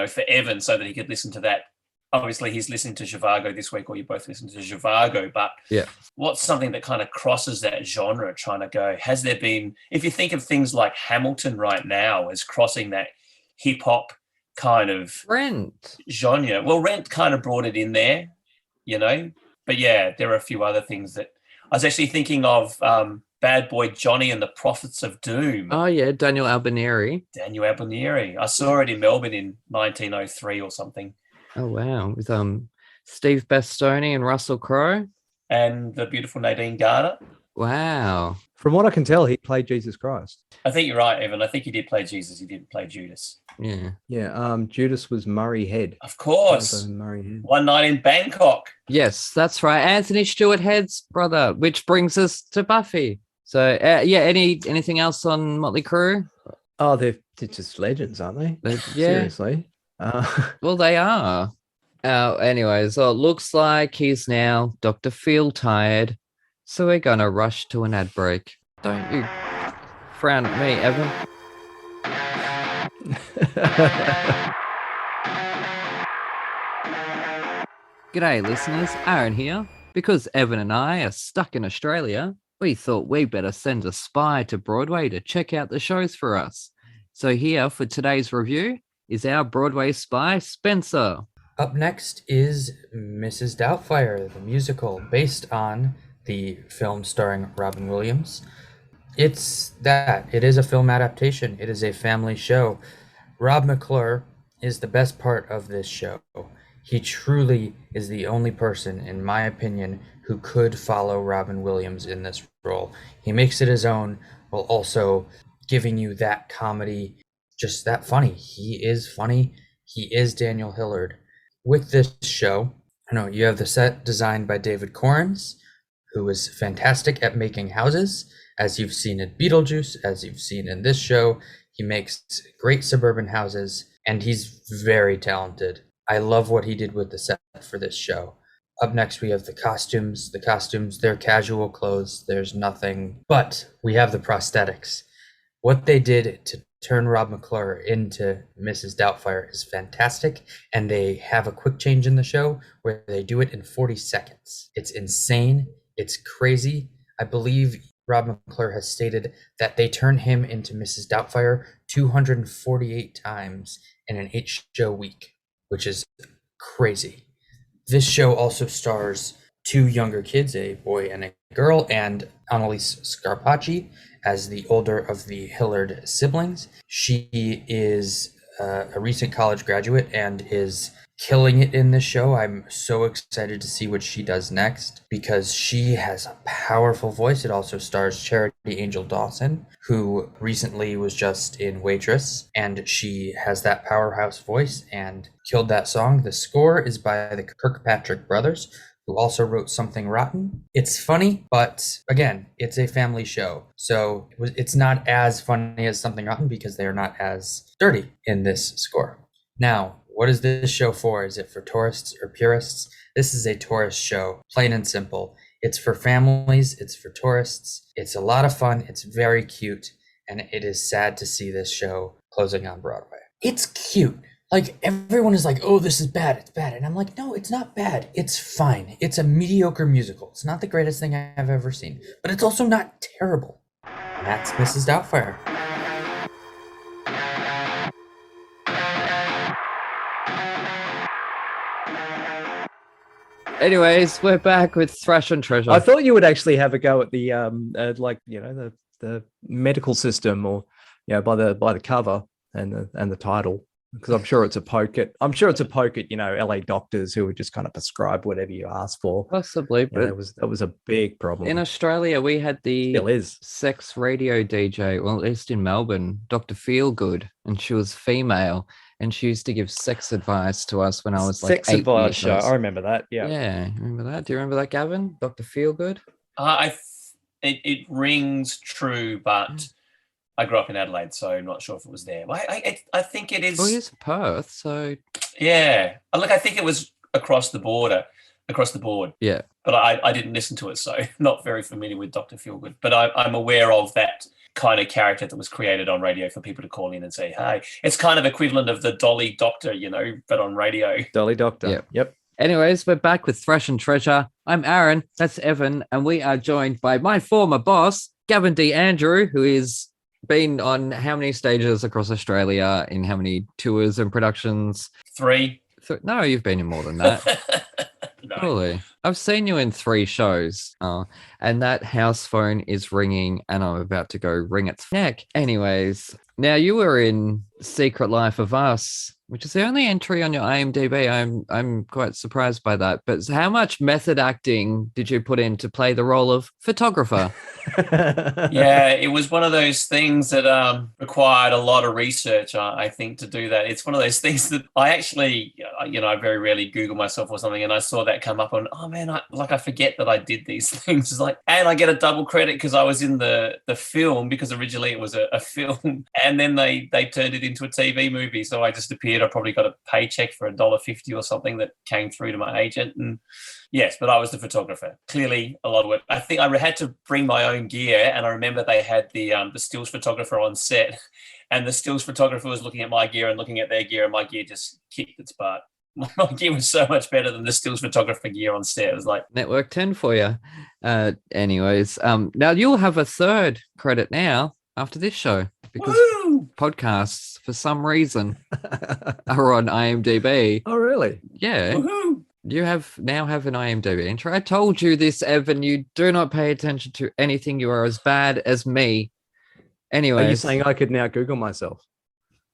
for Evan, so that he could listen to that. Obviously, he's listening to Zhivago this week, or you both listen to Zhivago, but yeah, what's something that kind of crosses that genre, trying to go, has there been, if you think of things like Hamilton right now as crossing that hip-hop kind of Rent genre, well, Rent kind of brought it in there, but yeah, there are a few other things that, I was actually thinking of Bad Boy Johnny and the Prophets of Doom. Oh yeah, Daniel Albinieri. I saw it in Melbourne in 1903 or something. Oh wow, with Steve Bastoni and Russell Crowe and the beautiful Nadine Garner. Wow. From what I can tell, he played Jesus Christ. I think you're right, Evan. I think he did play Jesus. He didn't play Judas. Yeah. Yeah. Judas was Murray Head. Of course. Murray Head. One Night in Bangkok. Yes, that's right. Anthony Stewart Head's brother, which brings us to Buffy. So yeah, anything else on Motley Crue? Oh, they're just legends, aren't they? Yeah. Seriously. Well, they are. Anyway, so it looks like he's now Dr. Feel Tired. So we're going to rush to an ad break. Don't you frown at me, Evan. G'day, listeners. Aaron here. Because Evan and I are stuck in Australia, we thought we'd better send a spy to Broadway to check out the shows for us. So here for today's review is our Broadway spy, Spencer. Up next is Mrs. Doubtfire, the musical based on the film starring Robin Williams. It is a film adaptation. It is a family show. Rob McClure is the best part of this show. He truly is the only person, in my opinion, who could follow Robin Williams in this role. He makes it his own while also giving you that comedy, just that funny. He is funny. He is Daniel Hillard. With this show, you have the set designed by David Corns, who is fantastic at making houses, as you've seen in Beetlejuice, as you've seen in this show. He makes great suburban houses, and he's very talented. I love what he did with the set for this show. Up next, we have the costumes. The costumes, they're casual clothes. There's nothing, but we have the prosthetics. What they did to turn Rob McClure into Mrs. Doubtfire is fantastic, and they have a quick change in the show where they do it in 40 seconds. It's insane. It's crazy. I believe Rob McClure has stated that they turn him into Mrs. Doubtfire 248 times in an 8-show week, which is crazy. This show also stars 2 younger kids, a boy and a girl, and Annalise Scarpacci as the older of the Hillard siblings. She is a recent college graduate and is killing it in this show. I'm so excited to see what she does next because she has a powerful voice. It also stars Charity Angel Dawson, who recently was just in Waitress, and she has that powerhouse voice and killed that song. The score is by the Kirkpatrick brothers, who also wrote Something Rotten. It's funny, but again, it's a family show. So it's not as funny as Something Rotten because they're not as dirty in this score. Now, what is this show for? Is it for tourists or purists? This is a tourist show, plain and simple. It's for families, it's for tourists. It's a lot of fun, it's very cute, and it is sad to see this show closing on Broadway. It's cute. Like, everyone is like, oh, this is bad, it's bad. And I'm like, no, it's not bad. It's fine. It's a mediocre musical. It's not the greatest thing I've ever seen, but it's also not terrible. And that's Mrs. Doubtfire. Anyways, we're back with Thrash and Treasure. I thought you would actually have a go at the the medical system, or by the cover and the title. Because I'm sure it's a poke at LA doctors who would just kind of prescribe whatever you ask for. Possibly, but that was a big problem. in Australia, we had the Still is. sex radio DJ, well, at least in Melbourne, Dr. Feelgood, and she was female, and she used to give sex advice to us when I was like sex 8 advice years show. old. I remember that. Yeah. Yeah, remember that? Do you remember that, Gavin? Dr. Feelgood? It rings true, but I grew up in Adelaide, so I'm not sure if it was there. I think it is. Well, he's Perth, so yeah. Look, I think it was across the board. yeah. But I didn't listen to it, so not very familiar with Dr. Feelgood. But I'm aware of that kind of character that was created on radio for people to call in and say, hey, it's kind of equivalent of the Dolly Doctor, but on radio. Dolly Doctor. Yep. Anyways, we're back with Thrash and Treasure. I'm Aaron, that's Evan, and we are joined by my former boss, Gavin D. Andrew, who is been on how many stages across Australia, in how many tours and productions? 3. No, you've been in more than that. No. Really? I've seen you in 3 shows. And that house phone is ringing, and I'm about to go wring its neck. Anyways, now you were in Secret Life of Us, which is the only entry on your IMDb. I'm quite surprised by that. But how much method acting did you put in to play the role of photographer? Yeah, it was one of those things that required a lot of research, I think, to do that. It's one of those things that I actually, I very rarely Google myself or something, and I saw that come up on, oh man, I forget that I did these things. It's like, and I get a double credit because I was in the film, because originally it was a film, and then they turned it into a TV movie. So I just appeared. I probably got a paycheck for $1.50 or something that came through to my agent, and yes, but I was the photographer. Clearly, a lot of work. I think I had to bring my own gear, and I remember they had the stills photographer on set, and the stills photographer was looking at my gear and looking at their gear, and my gear just kicked its butt. My gear was so much better than the stills photographer gear on set. It was like Network 10 for you. Anyways, now you'll have a third credit now after this show, because podcasts, for some reason, are on IMDb. Oh, really? Yeah. woohoo! You now have an IMDb intro. I told you this, Evan. You do not pay attention to anything. You are as bad as me. Anyway, Are you saying I could now Google myself?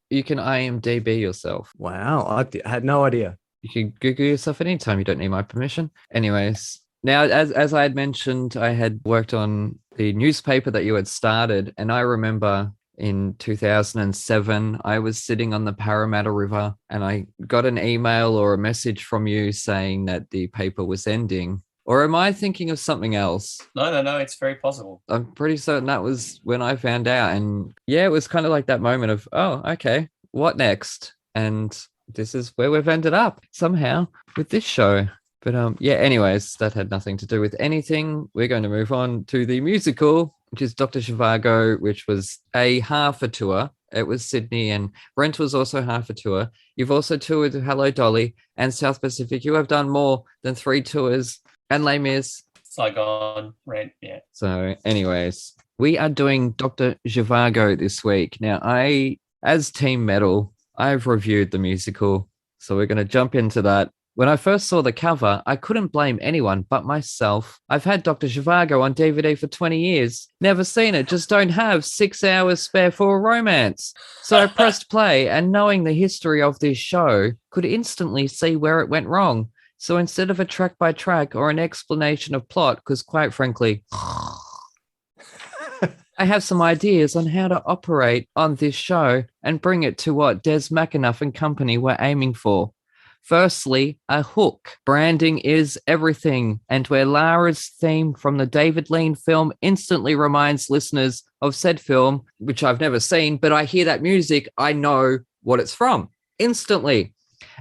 you can IMDb yourself. Wow, I had no idea. You can Google yourself anytime. You don't need my permission. Anyways, now, as I had mentioned, I had worked on the newspaper that you had started, and I remember in 2007, I was sitting on the Parramatta River, and I got an email or a message from you saying that the paper was ending. Or am I thinking of something else? No, it's very possible. I'm pretty certain that was when I found out. And yeah, it was kind of like that moment of, oh, okay, what next? And this is where we've ended up somehow with this show. But yeah, anyways, that had nothing to do with anything. We're going to move on to the musical, which is Dr. Zhivago, which was a half a tour. It was Sydney, and Brent was also half a tour. You've also toured Hello Dolly and South Pacific. You have done more than 3 tours. And Les Mis. Saigon, Rent, yeah. So anyways, we are doing Dr. Zhivago this week. Now, as Team Metal, I've reviewed the musical, so we're going to jump into that. When I first saw the cover, I couldn't blame anyone but myself. I've had Dr. Zhivago on DVD for 20 years. Never seen it, just don't have 6 hours spare for a romance. So I pressed play, and knowing the history of this show, could instantly see where it went wrong. So instead of a track by track or an explanation of plot, because quite frankly, I have some ideas on how to operate on this show and bring it to what Des McAnuff and company were aiming for. Firstly, a hook. Branding is everything, and where Lara's theme from the David Lean film instantly reminds listeners of said film, which I've never seen, but I hear that music, I know what it's from instantly.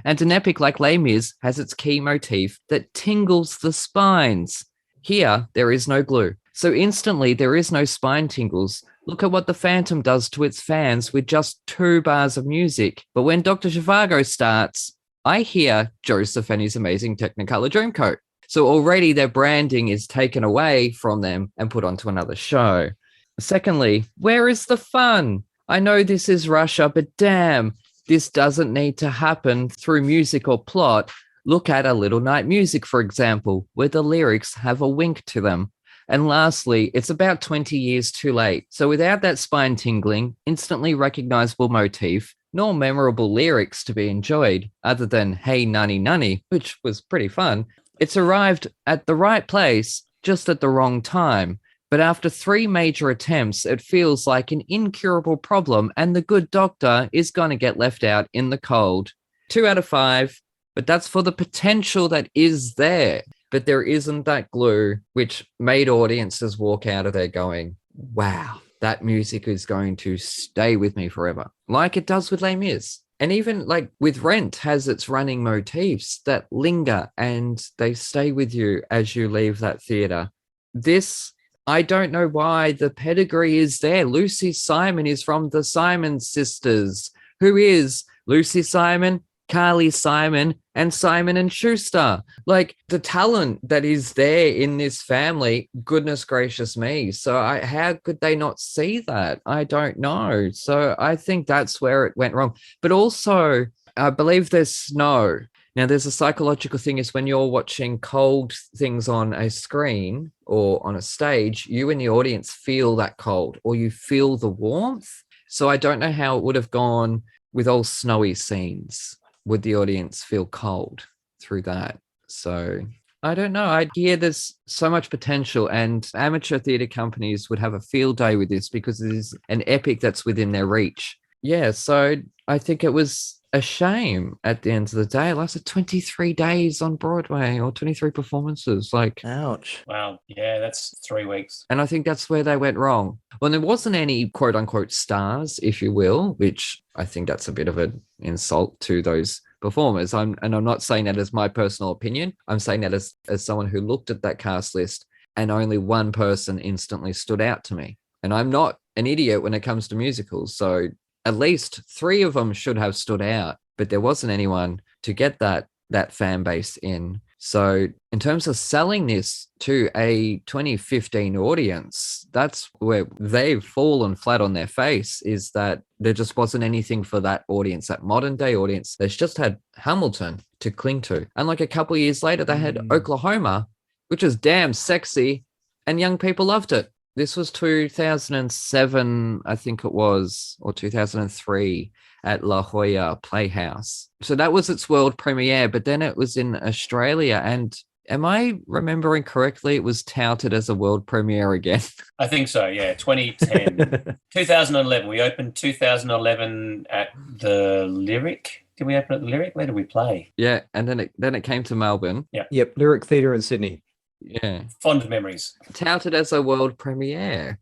And an epic like Les Mis has its key motif that tingles the spines. Here, there is no glue. So instantly, there is no spine tingles. Look at what the Phantom does to its fans with just 2 bars of music. But when Dr. Zhivago starts, I hear Joseph and his amazing Technicolor Dreamcoat. So already their branding is taken away from them and put onto another show. Secondly, where is the fun? I know this is Russia, but damn, this doesn't need to happen through music or plot. Look at A Little Night Music, for example, where the lyrics have a wink to them. And lastly, it's about 20 years too late. So without that spine tingling, instantly recognizable motif, nor memorable lyrics to be enjoyed, other than Hey Nunny Nunny, which was pretty fun. It's arrived at the right place, just at the wrong time. But after 3 major attempts, it feels like an incurable problem, and the good doctor is going to get left out in the cold. 2 out of 5, but that's for the potential that is there. But there isn't that glue, which made audiences walk out of there going, wow, that music is going to stay with me forever, like it does with Les Mis. And even like with Rent has its running motifs that linger and they stay with you as you leave that theater. This, I don't know why the pedigree is there. Lucy Simon is from the Simon sisters. Who is Lucy Simon, Carly Simon, and Simon and Schuster? Like the talent that is there in this family, goodness gracious me. So how could they not see that? I don't know. So I think that's where it went wrong. But also, I believe there's snow. Now, there's a psychological thing is when you're watching cold things on a screen or on a stage, you in the audience feel that cold or you feel the warmth. So I don't know how it would have gone with all snowy scenes. Would the audience feel cold through that? So I don't know. I hear there's so much potential and amateur theatre companies would have a field day with this because it is an epic that's within their reach. Yeah, so I think it was a shame at the end of the day. It lasted 23 days on Broadway or 23 performances. Like, ouch. Wow. Yeah, that's 3 weeks. And I think that's where they went wrong. Well, there wasn't any quote unquote stars, if you will, which I think that's a bit of an insult to those performers. I'm not saying that as my personal opinion. I'm saying that as someone who looked at that cast list and only one person instantly stood out to me. And I'm not an idiot when it comes to musicals. So at least 3 of them should have stood out, but there wasn't anyone to get that fan base in. So in terms of selling this to a 2015 audience, that's where they've fallen flat on their face, is that there just wasn't anything for that audience, that modern day audience. They just had Hamilton to cling to. And like a couple of years later, they had Oklahoma, which is damn sexy, and young people loved it. This was 2007, I think it was, or 2003 at La Jolla Playhouse. So that was its world premiere, but then it was in Australia. And am I remembering correctly? It was touted as a world premiere again. I think so, yeah, 2010. 2011. We opened 2011 at the Lyric. Did we open at the Lyric? Where did we play? Yeah, and then it came to Melbourne. Yeah. Yep, Lyric Theatre in Sydney. Yeah. Fond memories. Touted as a world premiere.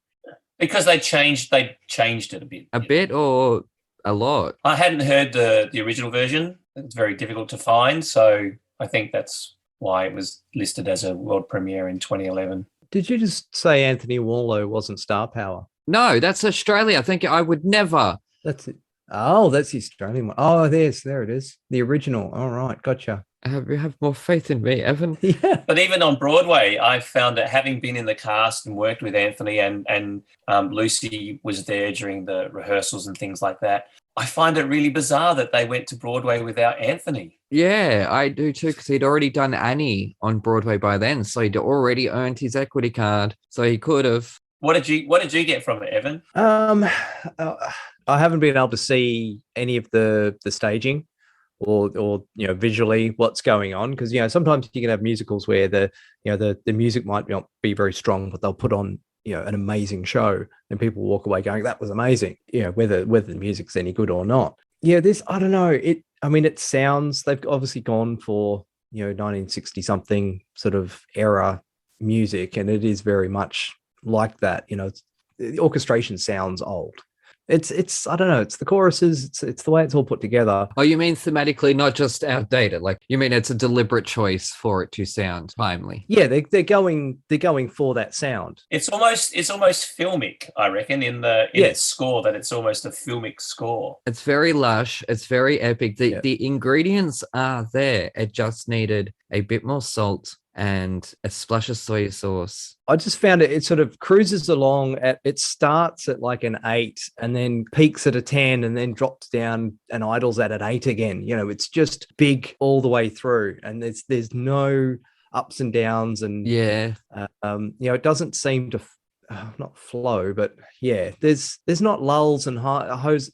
Because they changed it a bit. A bit or a lot? I hadn't heard the original version. It's very difficult to find, so I think that's why it was listed as a world premiere in 2011. Did you just say Anthony Warlow wasn't star power? No, that's Australia. I think I would never. That's it. Oh, that's the Australian one. Oh, there it is. The original. All right, gotcha. You have more faith in me, Evan. Yeah. But even on Broadway, I found that having been in the cast and worked with Anthony and Lucy was there during the rehearsals and things like that, I find it really bizarre that they went to Broadway without Anthony. Yeah, I do too, because he'd already done Annie on Broadway by then, so he'd already earned his equity card, so he could have. What did you get from it, Evan? I haven't been able to see any of the staging or visually what's going on, because sometimes you can have musicals where the music might not be very strong, but they'll put on an amazing show and people walk away going, that was amazing, whether the music's any good or not. This, I don't know, it sounds, they've obviously gone for 1960 something sort of era music, and it is very much like that. The orchestration sounds old. It's I don't know, it's the choruses, it's the way it's all put together. Oh, you mean thematically, not just outdated? Like, you mean it's a deliberate choice for it to sound timely? Yeah, they're going for that sound. It's almost filmic, I reckon, in its score, that it's almost a filmic score. It's very lush, it's very epic. The ingredients are there. It just needed a bit more salt and a splash of soy sauce. I just found it sort of cruises along it starts at like an 8 and then peaks at a 10 and then drops down and idles at an 8 again. It's just big all the way through, and there's no ups and downs, and it doesn't seem to not flow, but there's not lulls and highs.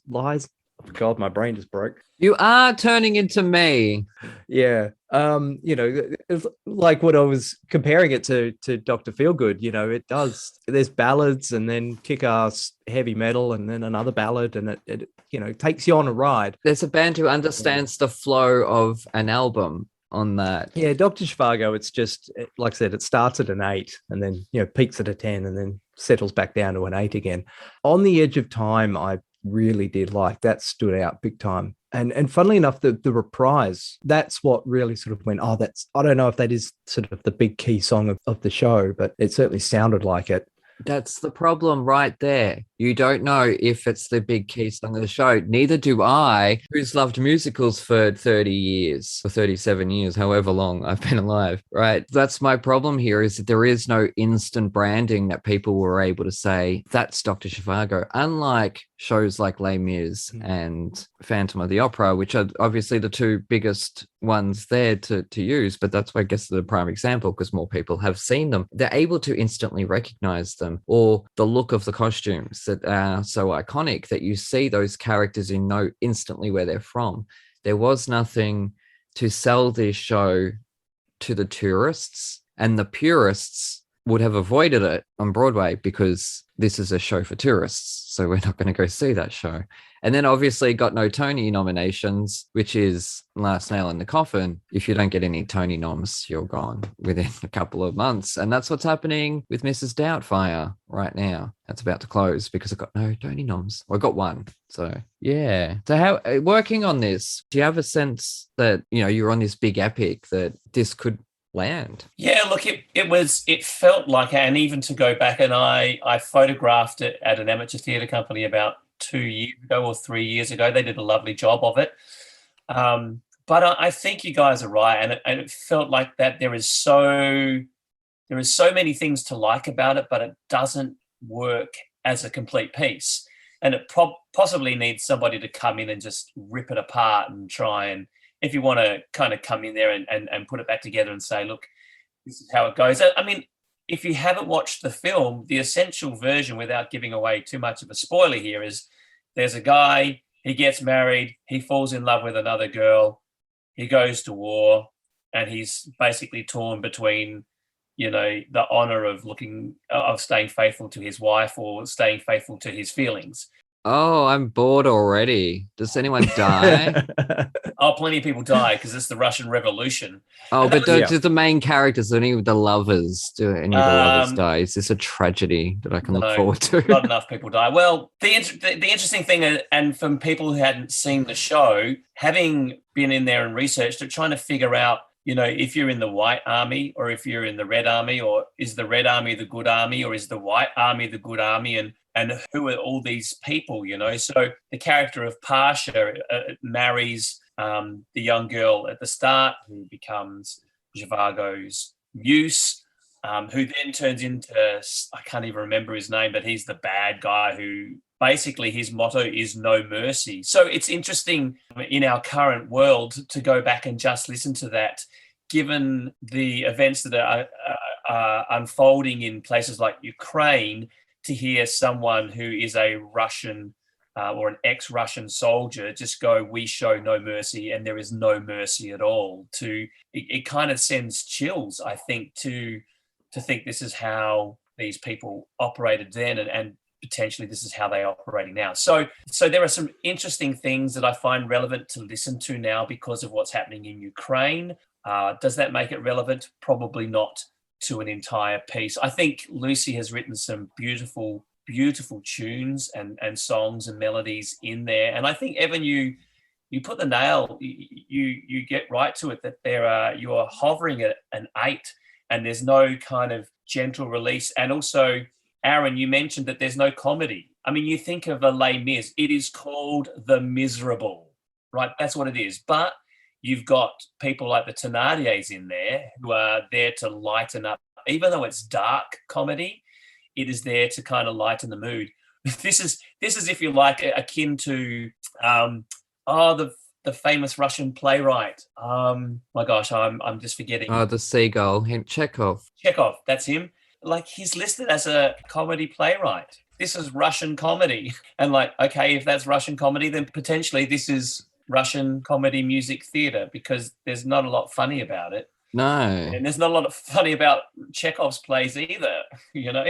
God, my brain just broke. You are turning into me. Yeah. It's like what I was comparing it to Dr. Feelgood, it does, there's ballads and then kick-ass heavy metal and then another ballad, and it takes you on a ride. There's a band who understands the flow of an album on that. Yeah, Dr. Zhivago, it's just, like I said, it starts at an 8 and then, peaks at a 10 and then settles back down to an 8 again. On the Edge of Time, I really did like. That stood out big time. And funnily enough, the reprise, that's what really sort of went, I don't know if that is sort of the big key song of the show, but it certainly sounded like it. That's the problem right there. You don't know if it's the big key song of the show. Neither do I, who's loved musicals for 30 years or 37 years, however long I've been alive, right? That's my problem here, is that there is no instant branding that people were able to say, that's Dr. Zhivago. Unlike shows like Les Mis and Phantom of the Opera, which are obviously the two biggest ones there to use, but that's why I guess the prime example, because more people have seen them. They're able to instantly recognize them, or the look of the costumes that are so iconic that you see those characters and know instantly where they're from. There was nothing to sell this show to the tourists, and the purists would have avoided it on Broadway because this is a show for tourists, so we're not going to go see that show. And then obviously got no Tony nominations, which is last nail in the coffin. If you don't get any Tony noms, you're gone within a couple of months. And that's what's happening with Mrs. Doubtfire right now. That's about to close because I got no Tony noms. Well, I got one. So, yeah. So how, working on this, do you have a sense that, you're on this big epic that this could land? Yeah, look, it felt like, and even to go back, and I photographed it at an amateur theatre company about 2 years ago or 3 years ago. They did a lovely job of it. But I think you guys are right, and it felt like that there is so many things to like about it, but it doesn't work as a complete piece. And it possibly needs somebody to come in and just rip it apart and try and, if you want to kind of come in there and put it back together and say, look, this is how it goes. I mean, if you haven't watched the film, the essential version, without giving away too much of a spoiler here, is there's a guy, he gets married, he falls in love with another girl, he goes to war, and he's basically torn between, the honor of staying faithful to his wife or staying faithful to his feelings. Oh, I'm bored already. Does anyone die? Oh, plenty of people die because it's the Russian Revolution. Oh, but do the main characters, do any of the lovers die? Is this a tragedy that I can look forward to? Not enough people die. Well, the interesting thing, and from people who hadn't seen the show, having been in there and researched it, trying to figure out, if you're in the White Army or if you're in the Red Army, or is the Red Army the good army, or is the White Army the good army, and who are all these people, So the character of Pasha marries the young girl at the start, who becomes Zhivago's muse, who then turns into, I can't even remember his name, but he's the bad guy who basically his motto is no mercy. So it's interesting in our current world to go back and just listen to that, given the events that are unfolding in places like Ukraine, to hear someone who is a Russian or an ex-Russian soldier just go, we show no mercy, and there is no mercy at all. It kind of sends chills, I think, to think this is how these people operated then, and potentially this is how they're operating now. So there are some interesting things that I find relevant to listen to now because of what's happening in Ukraine. Does that make it relevant? Probably not to an entire piece. I think Lucy has written some beautiful, beautiful tunes and songs and melodies in there. And I think, Evan, you put the nail, you get right to it, that you are hovering at an 8 and there's no kind of gentle release. And also, Aaron, you mentioned that there's no comedy. I mean, you think of a Les Mis, it is called The Miserable, right? That's what it is. But you've got people like the Thénardiers in there who are there to lighten up. Even though it's dark comedy, it is there to kind of lighten the mood. This is, if you like, akin to the famous Russian playwright. My gosh, I'm just forgetting. Oh, the seagull, Chekhov. Chekhov, that's him. like he's listed as a comedy playwright. This is Russian comedy. And like, okay, if that's Russian comedy, then potentially this is Russian comedy music theater, because there's not a lot funny about it. No. And there's not a lot of funny about Chekhov's plays either,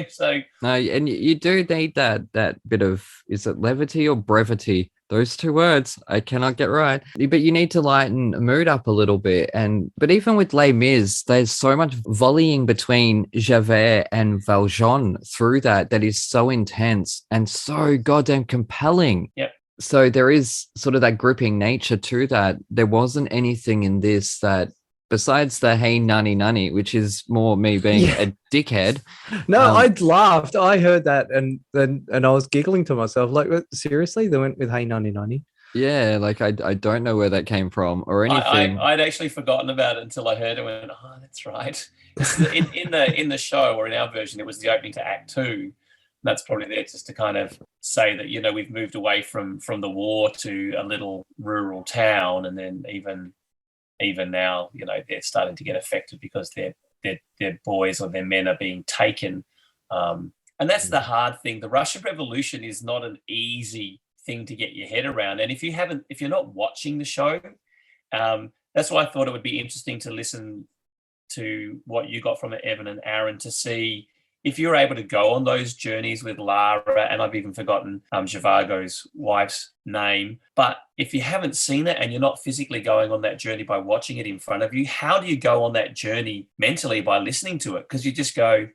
so. No, and you do need that bit of, is it levity or brevity? Those two words I cannot get right. But you need to lighten the mood up a little bit. But even with Les Mis, there's so much volleying between Javert and Valjean through that is so intense and so goddamn compelling. Yep. So there is sort of that gripping nature to that. There wasn't anything in this that, besides the hey nanny nanny, which is more me being a dickhead. No, I laughed. I heard that and I was giggling to myself. Like, seriously, they went with hey nanny nanny. Yeah, like I don't know where that came from or anything. I'd actually forgotten about it until I heard it and went, oh, that's right. In the show, or in our version, it was the opening to Act 2. And that's probably there just to kind of say that, we've moved away from the war to a little rural town, and then even now, they're starting to get affected because their boys or their men are being taken. And that's the hard thing. The Russian Revolution is not an easy thing to get your head around. And if you're not watching the show, that's why I thought it would be interesting to listen to what you got from it, Evan and Aaron, to see if you're able to go on those journeys with Lara, and I've even forgotten Zhivago's wife's name, but if you haven't seen it and you're not physically going on that journey by watching it in front of you, how do you go on that journey mentally by listening to it? Because you just go,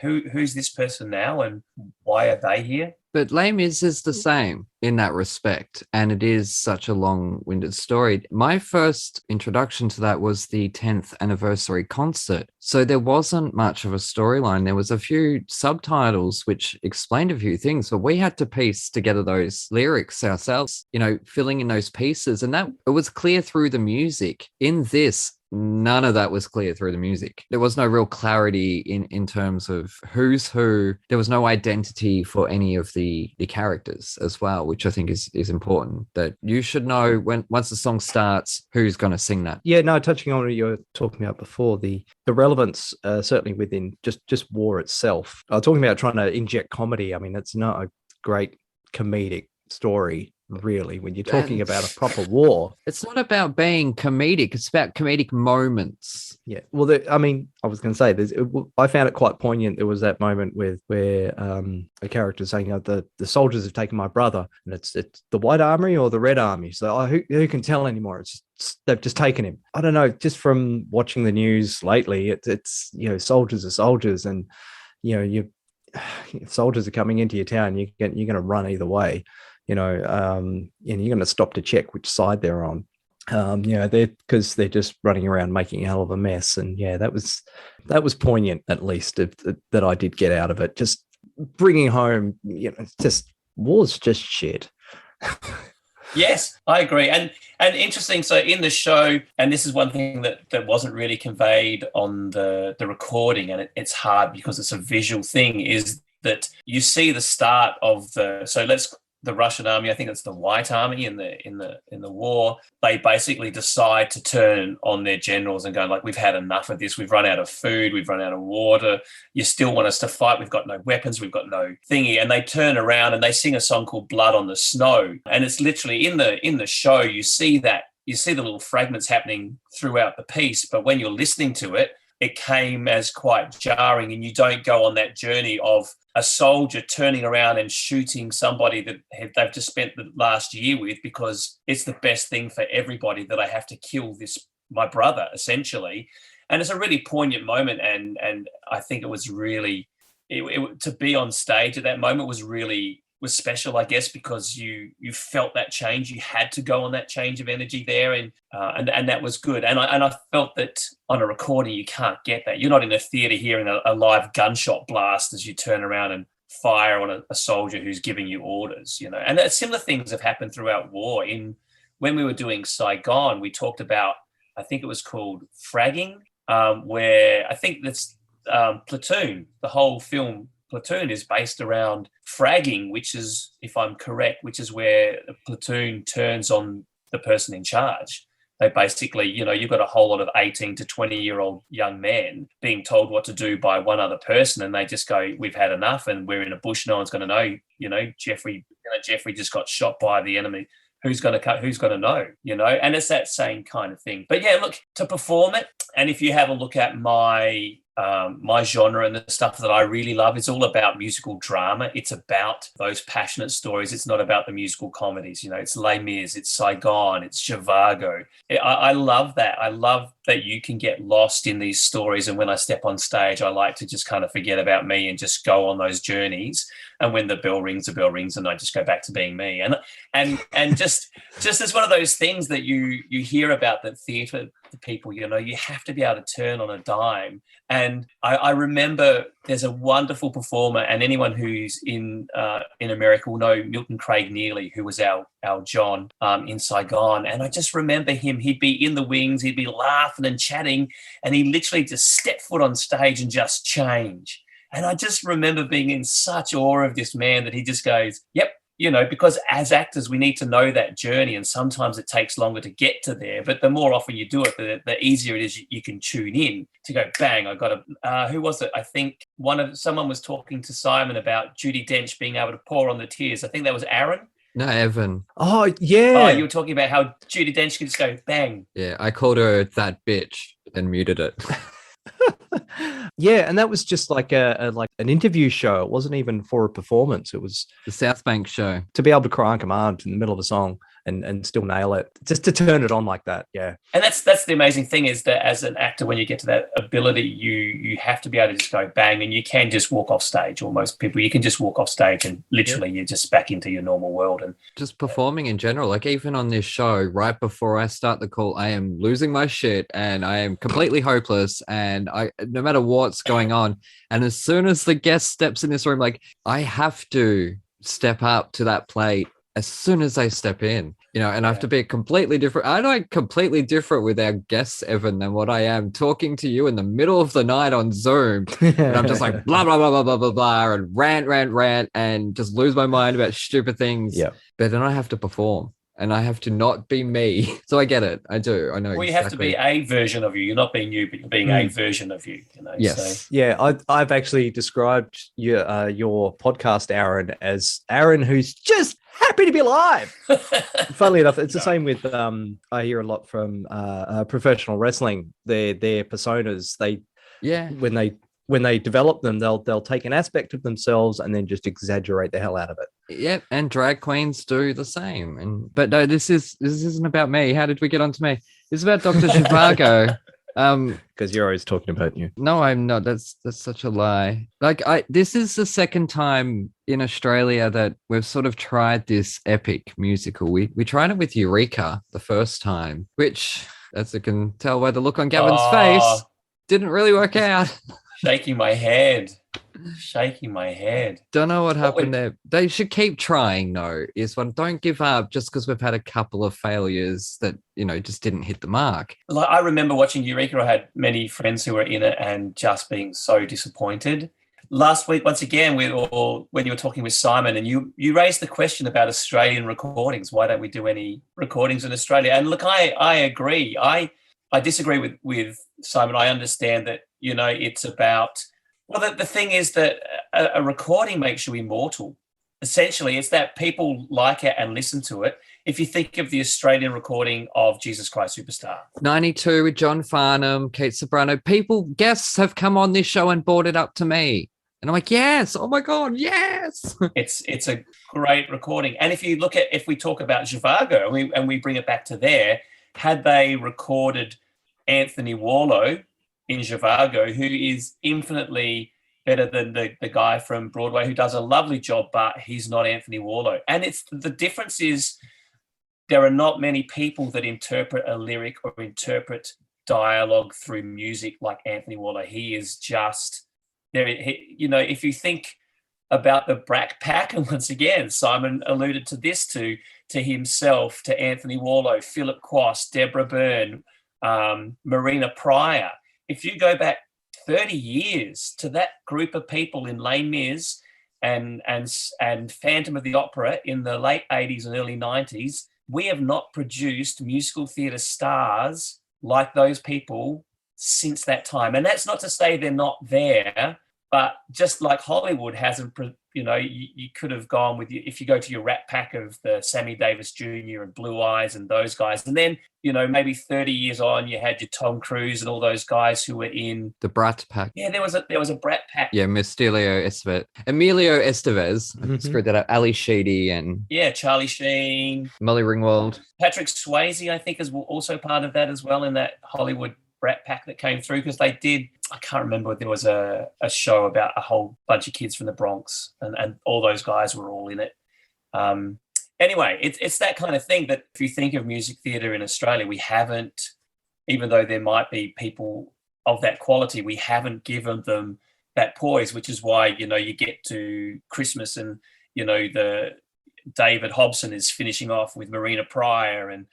who's this person now and why are they here? But Les Mis is the same in that respect, and it is such a long-winded story. My first introduction to that was the 10th anniversary concert. So there wasn't much of a storyline. There was a few subtitles which explained a few things, but we had to piece together those lyrics ourselves, filling in those pieces. And that it was clear through the music. In this, none of that was clear through the music. There was no real clarity in terms of who's who. There was no identity for any of the characters as well, which I think is important, that you should know once the song starts, who's going to sing that. Yeah, no, touching on what you were talking about before, the relevance certainly within just war itself. I was talking about trying to inject comedy. I mean, it's not a great comedic story, really, when you're talking about a proper war. It's not about being comedic, it's about comedic moments. Yeah, well, I was going to say, I found it quite poignant. There was that moment where a character saying, the soldiers have taken my brother, and it's the White Army or the Red Army. So who can tell anymore? They've just taken him. I don't know, just from watching the news lately, it's soldiers are soldiers, and if soldiers are coming into your town, you're going to run either way. And you're going to stop to check which side they're on. Because they're just running around making a hell of a mess. And that was poignant, at least, that I did get out of it. Just bringing home, just war's just shit. Yes, I agree. And interesting. So in the show, and this is one thing that wasn't really conveyed on the recording, and it's hard because it's a visual thing, is that you see the start of the Russian army, I think it's the White Army in the war, they basically decide to turn on their generals and go like, we've had enough of this. We've run out of food. We've run out of water. You still want us to fight? We've got no weapons. We've got no thingy. And they turn around and they sing a song called Blood on the Snow. And it's literally in the show, you see the little fragments happening throughout the piece. But when you're listening to it, it came as quite jarring, and you don't go on that journey of a soldier turning around and shooting somebody that they've just spent the last year with, because it's the best thing for everybody that I have to kill my brother, essentially. And it's a really poignant moment, and I think it was really to be on stage at that moment was special, I guess, because you felt that change. You had to go on that change of energy there, and that was good. And I felt that on a recording you can't get that. You're not in a theatre hearing a live gunshot blast as you turn around and fire on a soldier who's giving you orders, And similar things have happened throughout war. When we were doing Saigon, we talked about, I think it was called fragging, where I think that's Platoon. The whole film Platoon is based around fragging, which is, if I'm correct, where the platoon turns on the person in charge. They basically, you've got a whole lot of 18 to 20-year-old young men being told what to do by one other person, and they just go, we've had enough, and we're in a bush, no one's going to know, Jeffrey just got shot by the enemy. Who's going to know, and it's that same kind of thing. But yeah, look, to perform it, and if you have a look at my genre and the stuff that I really love, it's all about musical drama. It's about those passionate stories. It's not about the musical comedies. It's Les Mis, it's Saigon, it's Zhivago. I love that. I love that you can get lost in these stories. And when I step on stage, I like to just kind of forget about me and just go on those journeys. And when the bell rings, and I just go back to being me. And just as one of those things that you hear about, that theatre people, you have to be able to turn on a dime. And I remember there's a wonderful performer, and anyone who's in America will know Milton Craig Neely, who was our John in Saigon. And I just remember him. He'd be in the wings, he'd be laughing and chatting, and he literally just step foot on stage and just change. And I just remember being in such awe of this man that he just goes, yep, because as actors, we need to know that journey, and sometimes it takes longer to get to there. But the more often you do it, the easier it is you can tune in to go, bang, I got a, who was it? I think someone was talking to Simon about Judi Dench being able to pour on the tears. I think that was Aaron. No, Evan. Oh, yeah. Oh, you were talking about how Judi Dench could just go, bang. Yeah, I called her that bitch and muted it. Yeah, and that was just like an interview show. It wasn't even for a performance. It was the South Bank show. To be able to cry on command in the middle of a song and still nail it, just to turn it on like that. Yeah. And that's the amazing thing, is that as an actor, when you get to that ability, you have to be able to just go bang, and you can just walk off stage. Or most people, you can just walk off stage and literally you're just back into your normal world. And just performing in general, like even on this show, right before I start the call, I am losing my shit and I am completely hopeless, and no matter what's going on. And as soon as the guest steps in this room, like I have to step up to that plate as soon as they step in, and I have to be completely different. I'm like completely different with our guests, Evan, than what I am talking to you in the middle of the night on Zoom. And I'm just like blah, blah, blah, blah, blah, blah, blah, and rant, and just lose my mind about stupid things. Yeah. But then I have to perform. And I have to not be me. So I get it. I do. I know. Well, you have to be a version of you. You're not being you, but you're being a version of you. Yes. So. Yeah. I've actually described your podcast, Aaron, as Aaron who's just happy to be alive. Funnily enough, it's the same with I hear a lot from professional wrestling. Their personas. When they develop them, they'll take an aspect of themselves and then just exaggerate the hell out of it. Yep, and drag queens do the same. But no, this isn't about me. How did we get onto me? This is about Dr. Zhivago. Because you're always talking about you. No, I'm not. That's such a lie. This is the second time in Australia that we've sort of tried this epic musical. We tried it with Eureka the first time, which, as you can tell by the look on Gavin's face, didn't really work out. Shaking my head. Don't know what happened there. They should keep trying, though. Don't give up just because we've had a couple of failures that, just didn't hit the mark. Like, I remember watching Eureka. I had many friends who were in it and just being so disappointed. Last week, once again, when you were talking with Simon, and you raised the question about Australian recordings. Why don't we do any recordings in Australia? And look, I agree. I disagree with Simon. I understand that, it's about... Well, the thing is that a recording makes you immortal. Essentially, it's that people like it and listen to it. If you think of the Australian recording of Jesus Christ Superstar. 92 with John Farnham, Kate Sobrano, guests have come on this show and brought it up to me. And I'm like, yes, oh my God, yes. It's a great recording. And if we talk about Zhivago and we bring it back to there, had they recorded Anthony Warlow in Zhivago, who is infinitely better than the guy from Broadway who does a lovely job, but he's not Anthony Warlow. And the difference is there are not many people that interpret a lyric or interpret dialogue through music like Anthony Warlow. He is just there. If you think about the Brat Pack, and once again, Simon alluded to this to himself, to Anthony Warlow, Philip Quast, Deborah Byrne, Marina Pryor. If you go back 30 years to that group of people in Les Mis and Phantom of the Opera in the late 80s and early 90s, we have not produced musical theatre stars like those people since that time. And that's not to say they're not there, but just like Hollywood hasn't, you could have gone with, if you go to your Rat Pack of the Sammy Davis Jr. and Blue Eyes and those guys, and then, maybe 30 years on, you had your Tom Cruise and all those guys who were in the Brat Pack. Yeah, there was a Brat Pack. Yeah, Emilio Estevez. Screwed that up. Ali Sheedy and Charlie Sheen, Molly Ringwald. Patrick Swayze, I think, is also part of that as well in that Hollywood Brat Pack that came through, because they did. I can't remember. There was a show about a whole bunch of kids from the Bronx, and all those guys were all in it. Anyway, it's that kind of thing that if you think of music theatre in Australia, we haven't, even though there might be people of that quality, we haven't given them that poise, which is why, you get to Christmas and, the David Hobson is finishing off with Marina Pryor and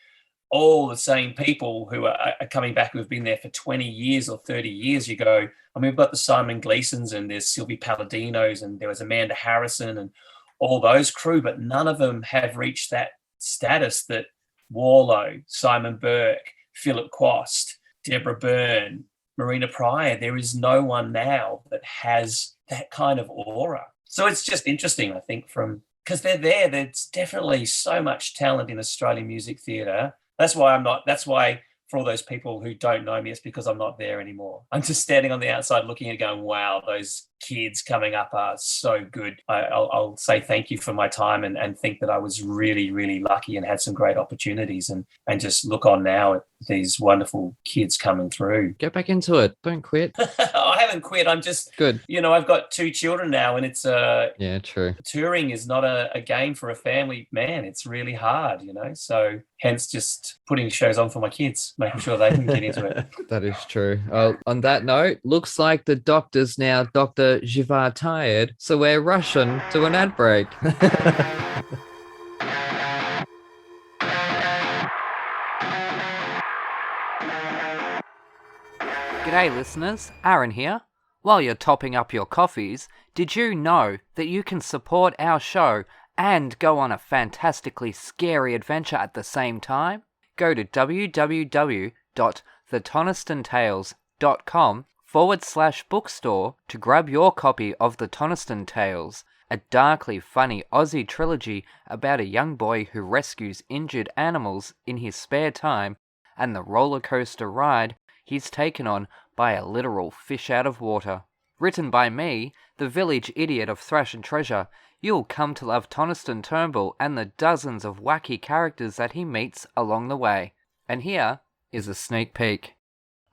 all the same people who are coming back who have been there for 20 years or 30 years. You go, we've got the Simon Gleasons and there's Sylvie Paladinos and there was Amanda Harrison and all those crew, but none of them have reached that status that Warlow, Simon Burke, Philip Quast, Deborah Byrne, Marina Pryor, there is no one now that has that kind of aura. So it's just interesting, I think, because they're there. There's definitely so much talent in Australian music theatre. That's why for all those people who don't know me, it's because I'm not there anymore. I'm just standing on the outside looking and going, wow, those kids coming up are so good. I'll say thank you for my time and think that I was really, really lucky and had some great opportunities and just look on now at these wonderful kids coming through. Get back into it. Don't quit. I haven't quit. I'm just good. I've got 2 children now, and it's true. Touring is not a game for a family man. It's really hard, So hence just putting shows on for my kids, making sure they can get into it. That is true. On that note, looks like the doctor's now Dr. Zhivago tired, so we're rushing to an ad break. G'day listeners, Aaron here. While you're topping up your coffees, did you know that you can support our show and go on a fantastically scary adventure at the same time? Go to www.thetonistantales.com/bookstore to grab your copy of The Toniston Tales, a darkly funny Aussie trilogy about a young boy who rescues injured animals in his spare time and the roller coaster ride he's taken on by a literal fish out of water. Written by me, the village idiot of Thrash and Treasure, you'll come to love Toniston Turnbull and the dozens of wacky characters that he meets along the way. And here is a sneak peek.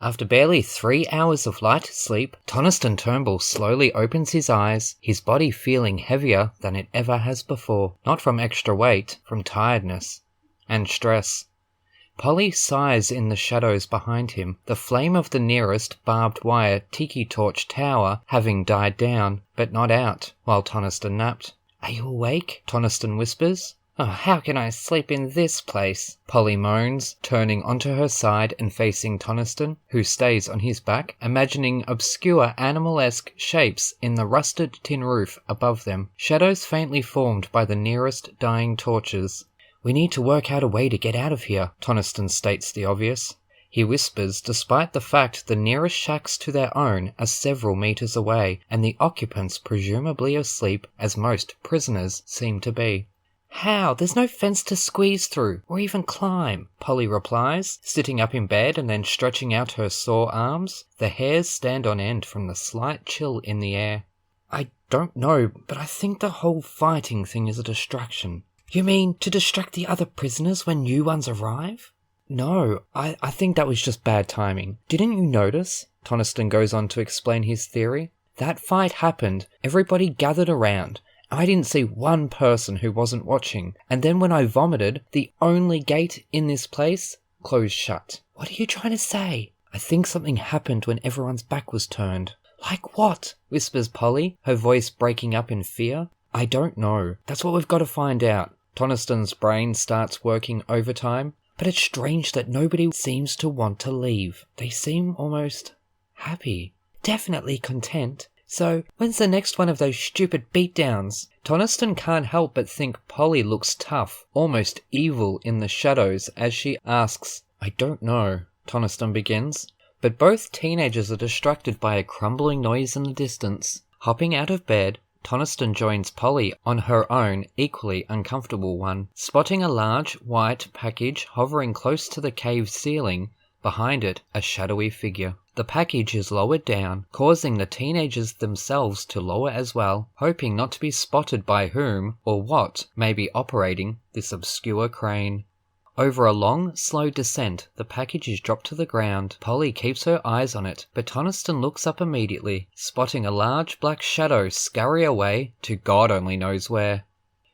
After barely 3 hours of light sleep, Toniston Turnbull slowly opens his eyes, his body feeling heavier than it ever has before. Not from extra weight, from tiredness and stress. Polly sighs in the shadows behind him, the flame of the nearest barbed wire tiki torch tower having died down, but not out, while Toniston napped. "Are you awake?" Toniston whispers. "Oh, how can I sleep in this place?" Polly moans, turning onto her side and facing Toniston, who stays on his back, imagining obscure animal-esque shapes in the rusted tin roof above them, shadows faintly formed by the nearest dying torches. "We need to work out a way to get out of here," Toniston states the obvious. He whispers, despite the fact the nearest shacks to their own are several meters away, and the occupants presumably asleep, as most prisoners seem to be. "How? There's no fence to squeeze through, or even climb," Polly replies, sitting up in bed and then stretching out her sore arms. The hairs stand on end from the slight chill in the air. "I don't know, but I think the whole fighting thing is a distraction." "You mean to distract the other prisoners when new ones arrive?" "No, I think that was just bad timing. Didn't you notice?" Toniston goes on to explain his theory. "That fight happened, everybody gathered around. I didn't see one person who wasn't watching, and then when I vomited, the only gate in this place closed shut." "What are you trying to say?" "I think something happened when everyone's back was turned." "Like what?" whispers Polly, her voice breaking up in fear. "I don't know. That's what we've got to find out." Toniston's brain starts working overtime, but it's strange that nobody seems to want to leave. They seem almost happy. Definitely content. So, when's the next one of those stupid beatdowns? Toniston can't help but think Polly looks tough, almost evil in the shadows as she asks. I don't know, Toniston begins. But both teenagers are distracted by a crumbling noise in the distance. Hopping out of bed, Toniston joins Polly on her own, equally uncomfortable one, spotting a large, white package hovering close to the cave ceiling, behind it a shadowy figure. The package is lowered down, causing the teenagers themselves to lower as well, hoping not to be spotted by whom or what may be operating this obscure crane. Over a long, slow descent, the package is dropped to the ground. Polly keeps her eyes on it, but Toniston looks up immediately, spotting a large black shadow scurry away to God only knows where.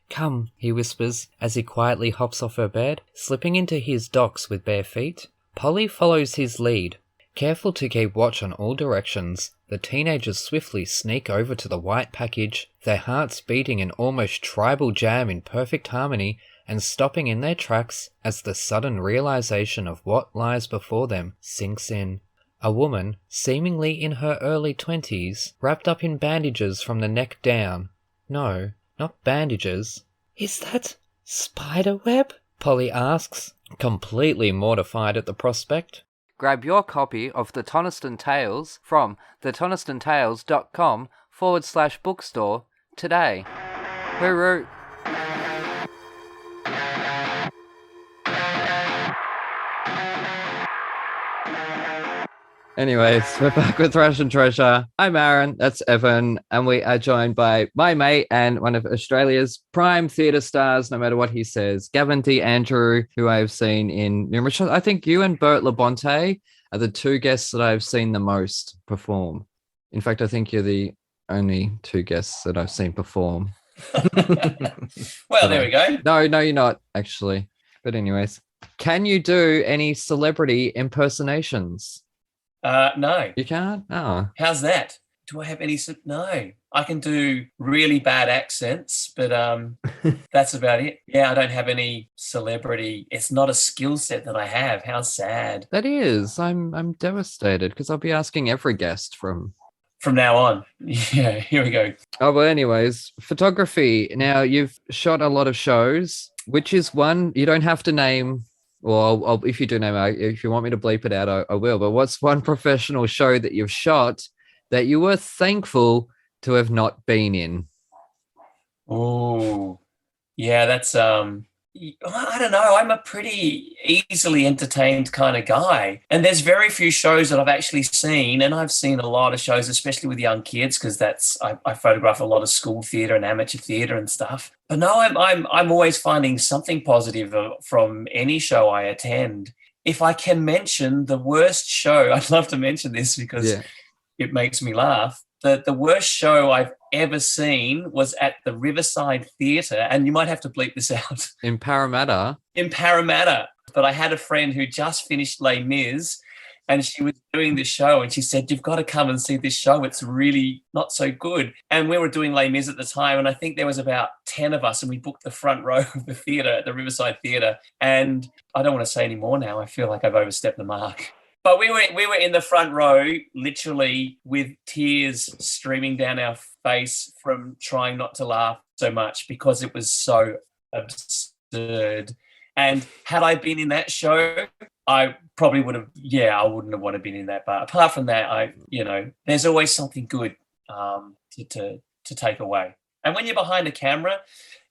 Come, he whispers, as he quietly hops off her bed, slipping into his docks with bare feet. Polly follows his lead. Careful to keep watch on all directions, the teenagers swiftly sneak over to the white package, their hearts beating an almost tribal jam in perfect harmony, and stopping in their tracks as the sudden realization of what lies before them sinks in. A woman, seemingly in her early 20s, wrapped up in bandages from the neck down. No, not bandages. Is that spiderweb? Polly asks, completely mortified at the prospect. Grab your copy of The Toniston Tales from thetonistontales.com/bookstore today. Hooroo! Anyways, we're back with Thrash and Treasure. I'm Aaron, that's Evan, and we are joined by my mate and one of Australia's prime theatre stars, no matter what he says, Gavin D. Andrew, who I've seen in numerous shows. I think you and Bert Labonte are the two guests that I've seen the most perform. In fact, I think you're the only two guests that I've seen perform. Well, there we go. No, you're not, actually. But anyways, can you do any celebrity impersonations? No. You can't? Oh. How's that? Do I have any? No. I can do really bad accents, but that's about it. Yeah, I don't have any celebrity. It's not a skill set that I have. How sad. That is. I'm devastated because I'll be asking every guest from now on. Yeah, here we go. Oh, well, anyways, photography. Now, you've shot a lot of shows. Which is one you don't have to name? Or if you do name it, if you want me to bleep it out, I will. But what's one professional show that you've shot that you were thankful to have not been in? Oh, yeah, that's I don't know. I'm a pretty easily entertained kind of guy. And there's very few shows that I've actually seen. And I've seen a lot of shows, especially with young kids, because I photograph a lot of school theatre and amateur theatre and stuff. But no, I'm always finding something positive from any show I attend. If I can mention the worst show, I'd love to mention this because it makes me laugh. The worst show I've ever seen was at the Riverside Theatre, and you might have to bleep this out. In Parramatta? In Parramatta. But I had a friend who just finished Les Mis, and she was doing this show, and she said, you've got to come and see this show. It's really not so good. And we were doing Les Mis at the time, and I think there was about 10 of us, and we booked the front row of the theatre at the Riverside Theatre. And I don't want to say any more now. I feel like I've overstepped the mark. But we were in the front row, literally with tears streaming down our face from trying not to laugh so much because it was so absurd. And had I been in that show, I probably would have, I wouldn't have wanted to be in that. But apart from that, there's always something good to take away. And when you're behind a camera,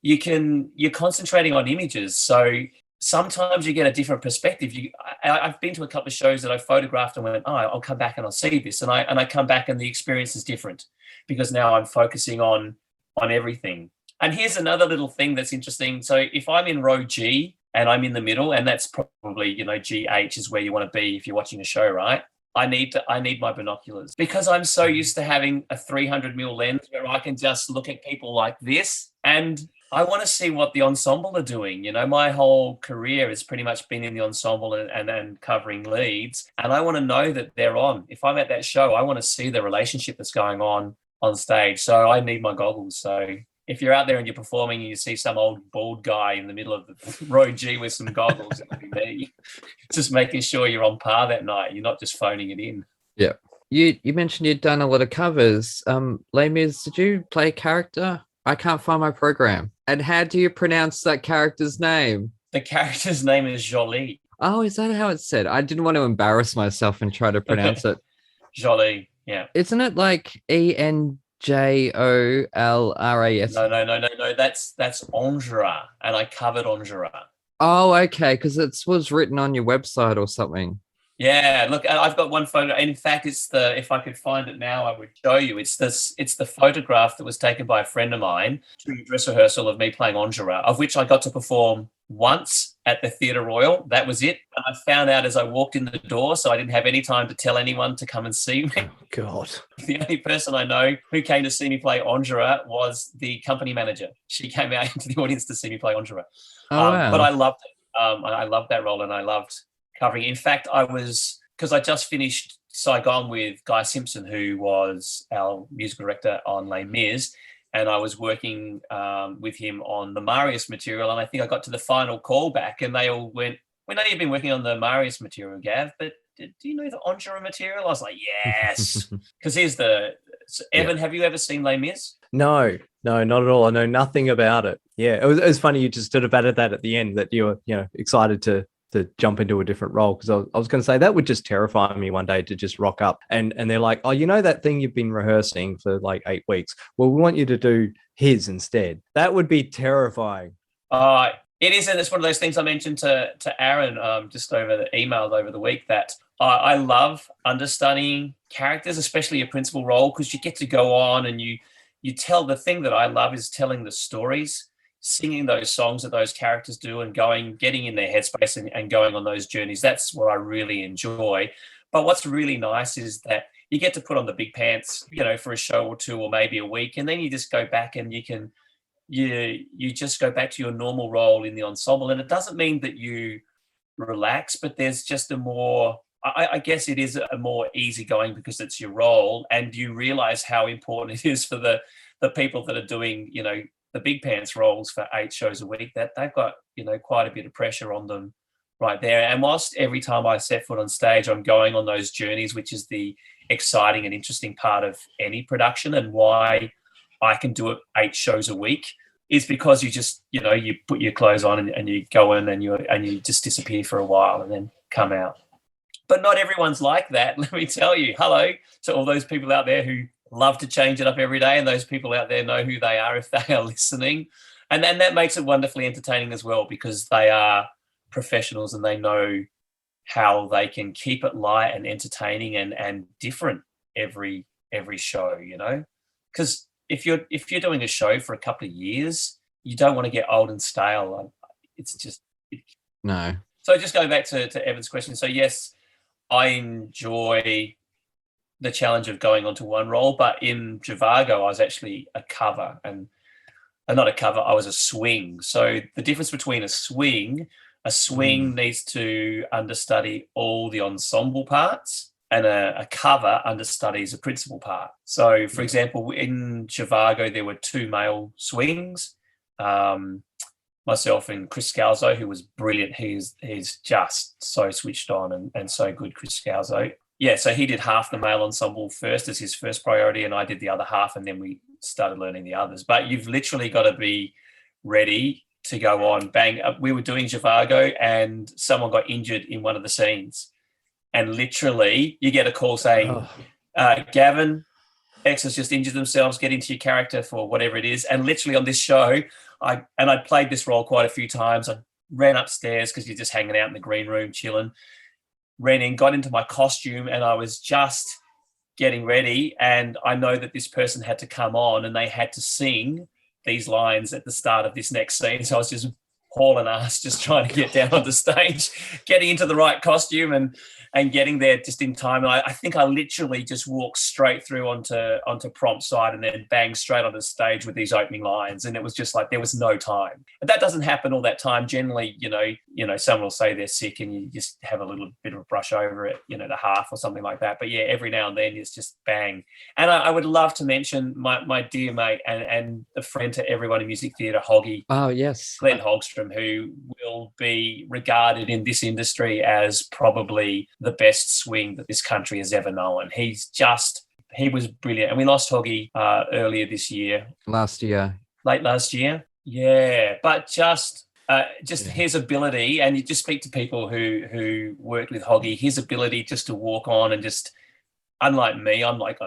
you're concentrating on images. So sometimes you get a different perspective. I've been to a couple of shows that I photographed and went, I'll come back and I'll see this. And I come back and the experience is different because now I'm focusing on everything. And here's another little thing that's interesting. So if I'm in row G and I'm in the middle, and that's probably, GH is where you want to be if you're watching a show, right? I need my binoculars because I'm so used to having a 300mm lens where I can just look at people like this, and I want to see what the ensemble are doing. My whole career has pretty much been in the ensemble and covering leads, and I want to know that they're on. If I'm at that show, I want to see the relationship that's going on stage. So I need my goggles. So if you're out there and you're performing and you see some old bald guy in the middle of the row G with some goggles, it'll be me. Just making sure you're on par that night. You're not just phoning it in. Yeah. You mentioned you'd done a lot of covers. Les Mis, did you play a character? I can't find my program. And how do you pronounce that character's name? The character's name is Jolie. Oh, is that how it's said? I didn't want to embarrass myself and try to pronounce it. Jolie, yeah. Isn't it like ENJOLRAS? No. That's Angera, and I covered Angera. Oh, okay, because it was written on your website or something. Yeah, look, I've got one photo. And in fact, if I could find it now, I would show you. It's the photograph that was taken by a friend of mine during a dress rehearsal of me playing Angera, of which I got to perform once at the Theatre Royal. That was it. And I found out as I walked in the door, so I didn't have any time to tell anyone to come and see me. Oh, God. The only person I know who came to see me play Angera was the company manager. She came out into the audience to see me play Angera. Oh, wow. But I loved it. I loved that role, and I loved covering. In fact, because I just finished Saigon with Guy Simpson, who was our musical director on Les Mis, and I was working with him on the Marius material, and I think I got to the final callback, and they all went, "We know you've been working on the Marius material, Gav, but do you know the Angera material?" I was like, "Yes," because Evan, have you ever seen Les Mis? No, not at all. I know nothing about it. Yeah, it was funny you just sort of added that at the end, that you were excited to jump into a different role, because I was going to say that would just terrify me one day, to just rock up and they're like, "Oh, that thing you've been rehearsing for like 8 weeks, well, we want you to do his instead." That would be terrifying. It is, and it's one of those things I mentioned to Aaron just over the emails over the week, that I love understudying characters, especially a principal role, because you get to go on and you tell. The thing that I love is telling the stories, singing those songs that those characters do, and getting in their headspace and going on those journeys. That's what I really enjoy. But what's really nice is that you get to put on the big pants, for a show or two or maybe a week, and then you just go back and you just go back to your normal role in the ensemble. And it doesn't mean that you relax, but there's just I guess it is a more easygoing, because it's your role, and you realize how important it is for the people that are doing, the big pants roles for 8 shows a week, that they've got, quite a bit of pressure on them right there. And whilst every time I set foot on stage, I'm going on those journeys, which is the exciting and interesting part of any production, and why I can do it 8 shows a week, is because you just, you put your clothes on and you go in and you just disappear for a while and then come out. But not everyone's like that. Let me tell you, hello to all those people out there who love to change it up every day, and those people out there know who they are if they are listening. And then that makes it wonderfully entertaining as well, because they are professionals and they know how they can keep it light and entertaining and different every show, because if you're doing a show for a couple of years, you don't want to get old and stale. It's just no. So just going back to Evan's question, so yes, I enjoy the challenge of going onto one role, but in Zhivago, I was actually a cover, and not a cover, I was a swing. So the difference between a swing needs to understudy all the ensemble parts, and a cover understudies a principal part. So, for example, in Zhivago, there were 2 male swings, myself and Chris Scalzo, who was brilliant. He's just so switched on and so good, Chris Scalzo. Yeah, so he did half the male ensemble first as his first priority, and I did the other half, and then we started learning the others. But you've literally got to be ready to go on. Bang. We were doing Zhivago, and someone got injured in one of the scenes. And literally, you get a call saying, Gavin, X has just injured themselves, get into your character for whatever it is. And literally on this show, I'd played this role quite a few times. I ran upstairs because you're just hanging out in the green room, chilling. Ran in, got into my costume, and I was just getting ready. And I know that this person had to come on and they had to sing these lines at the start of this next scene. So I was just hauling ass, just trying to get down on the stage, getting into the right costume and getting there just in time. And I think I literally just walked straight through onto prompt side and then bang straight on the stage with these opening lines. And it was just like there was no time. And that doesn't happen all that time. Generally, someone will say they're sick and you just have a little bit of a brush over it, the half or something like that. But yeah, every now and then it's just bang. And I would love to mention my dear mate and a friend to everyone in music theatre, Hoggy. Oh, yes. Glenn Hogstrom. him who will be regarded in this industry as probably the best swing that this country has ever known. He was brilliant. And we lost Hoggy earlier this year. Late last year. Yeah. But just his ability, and you just speak to people who worked with Hoggy, his ability just to walk on and just, unlike me, I'm like,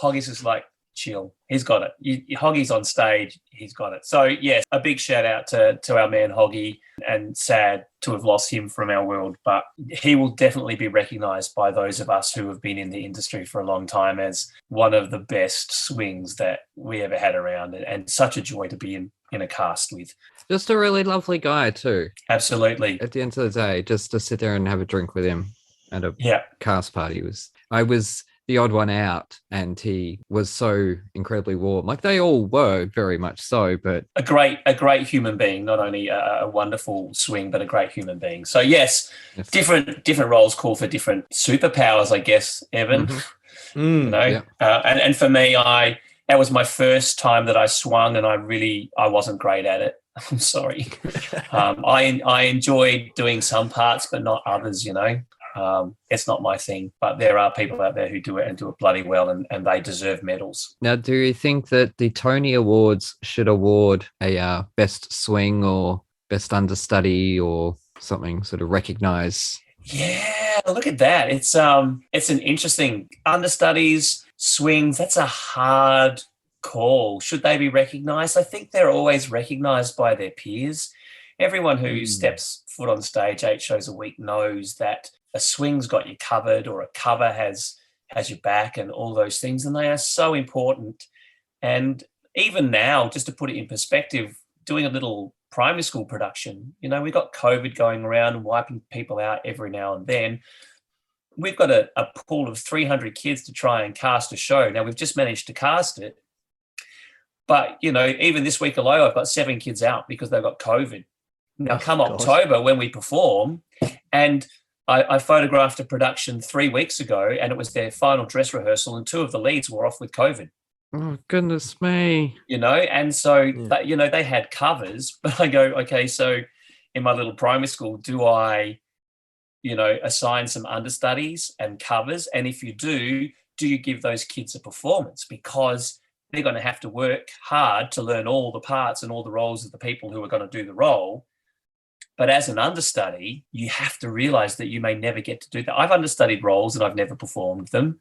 Hoggy's just like, chill. He's got it. Hoggy's on stage. He's got it. So, yes, a big shout out to our man Hoggy, and sad to have lost him from our world. But he will definitely be recognised by those of us who have been in the industry for a long time as one of the best swings that we ever had around, and such a joy to be in a cast with. Just a really lovely guy too. Absolutely. At the end of the day, just to sit there and have a drink with him at a cast party I was the odd one out, and he was so incredibly warm. Like they all were very much so, but a great human being, not only a wonderful swing, but a great human being. So yes. different roles call for different superpowers, I guess, Evan. And for me, that was my first time that I swung, and I wasn't great at it. I'm sorry. I enjoyed doing some parts, but not others, It's not my thing, but there are people out there who do it and do it bloody well, and they deserve medals. Now, do you think that the Tony Awards should award a best swing or best understudy or something, sort of recognize? Yeah, look at that. It's an interesting understudies, swings. That's a hard call. Should they be recognized? I think they're always recognized by their peers. Everyone who steps foot on stage 8 shows a week knows that a swing's got you covered, or a cover has your back, and all those things, and they are so important. And even now, just to put it in perspective, doing a little primary school production, we've got COVID going around and wiping people out every now and then. We've got a pool of 300 kids to try and cast a show. Now, we've just managed to cast it, but even this week alone, I've got 7 kids out because they've got COVID. Now, October, when we perform, and I photographed a production 3 weeks ago, and it was their final dress rehearsal, and 2 of the leads were off with COVID. Oh, goodness me. And so, they had covers, but I go, okay, so in my little primary school, do I, assign some understudies and covers? And if you do you give those kids a performance? Because they're going to have to work hard to learn all the parts and all the roles of the people who are going to do the role. But as an understudy, you have to realize that you may never get to do that. I've understudied roles and I've never performed them.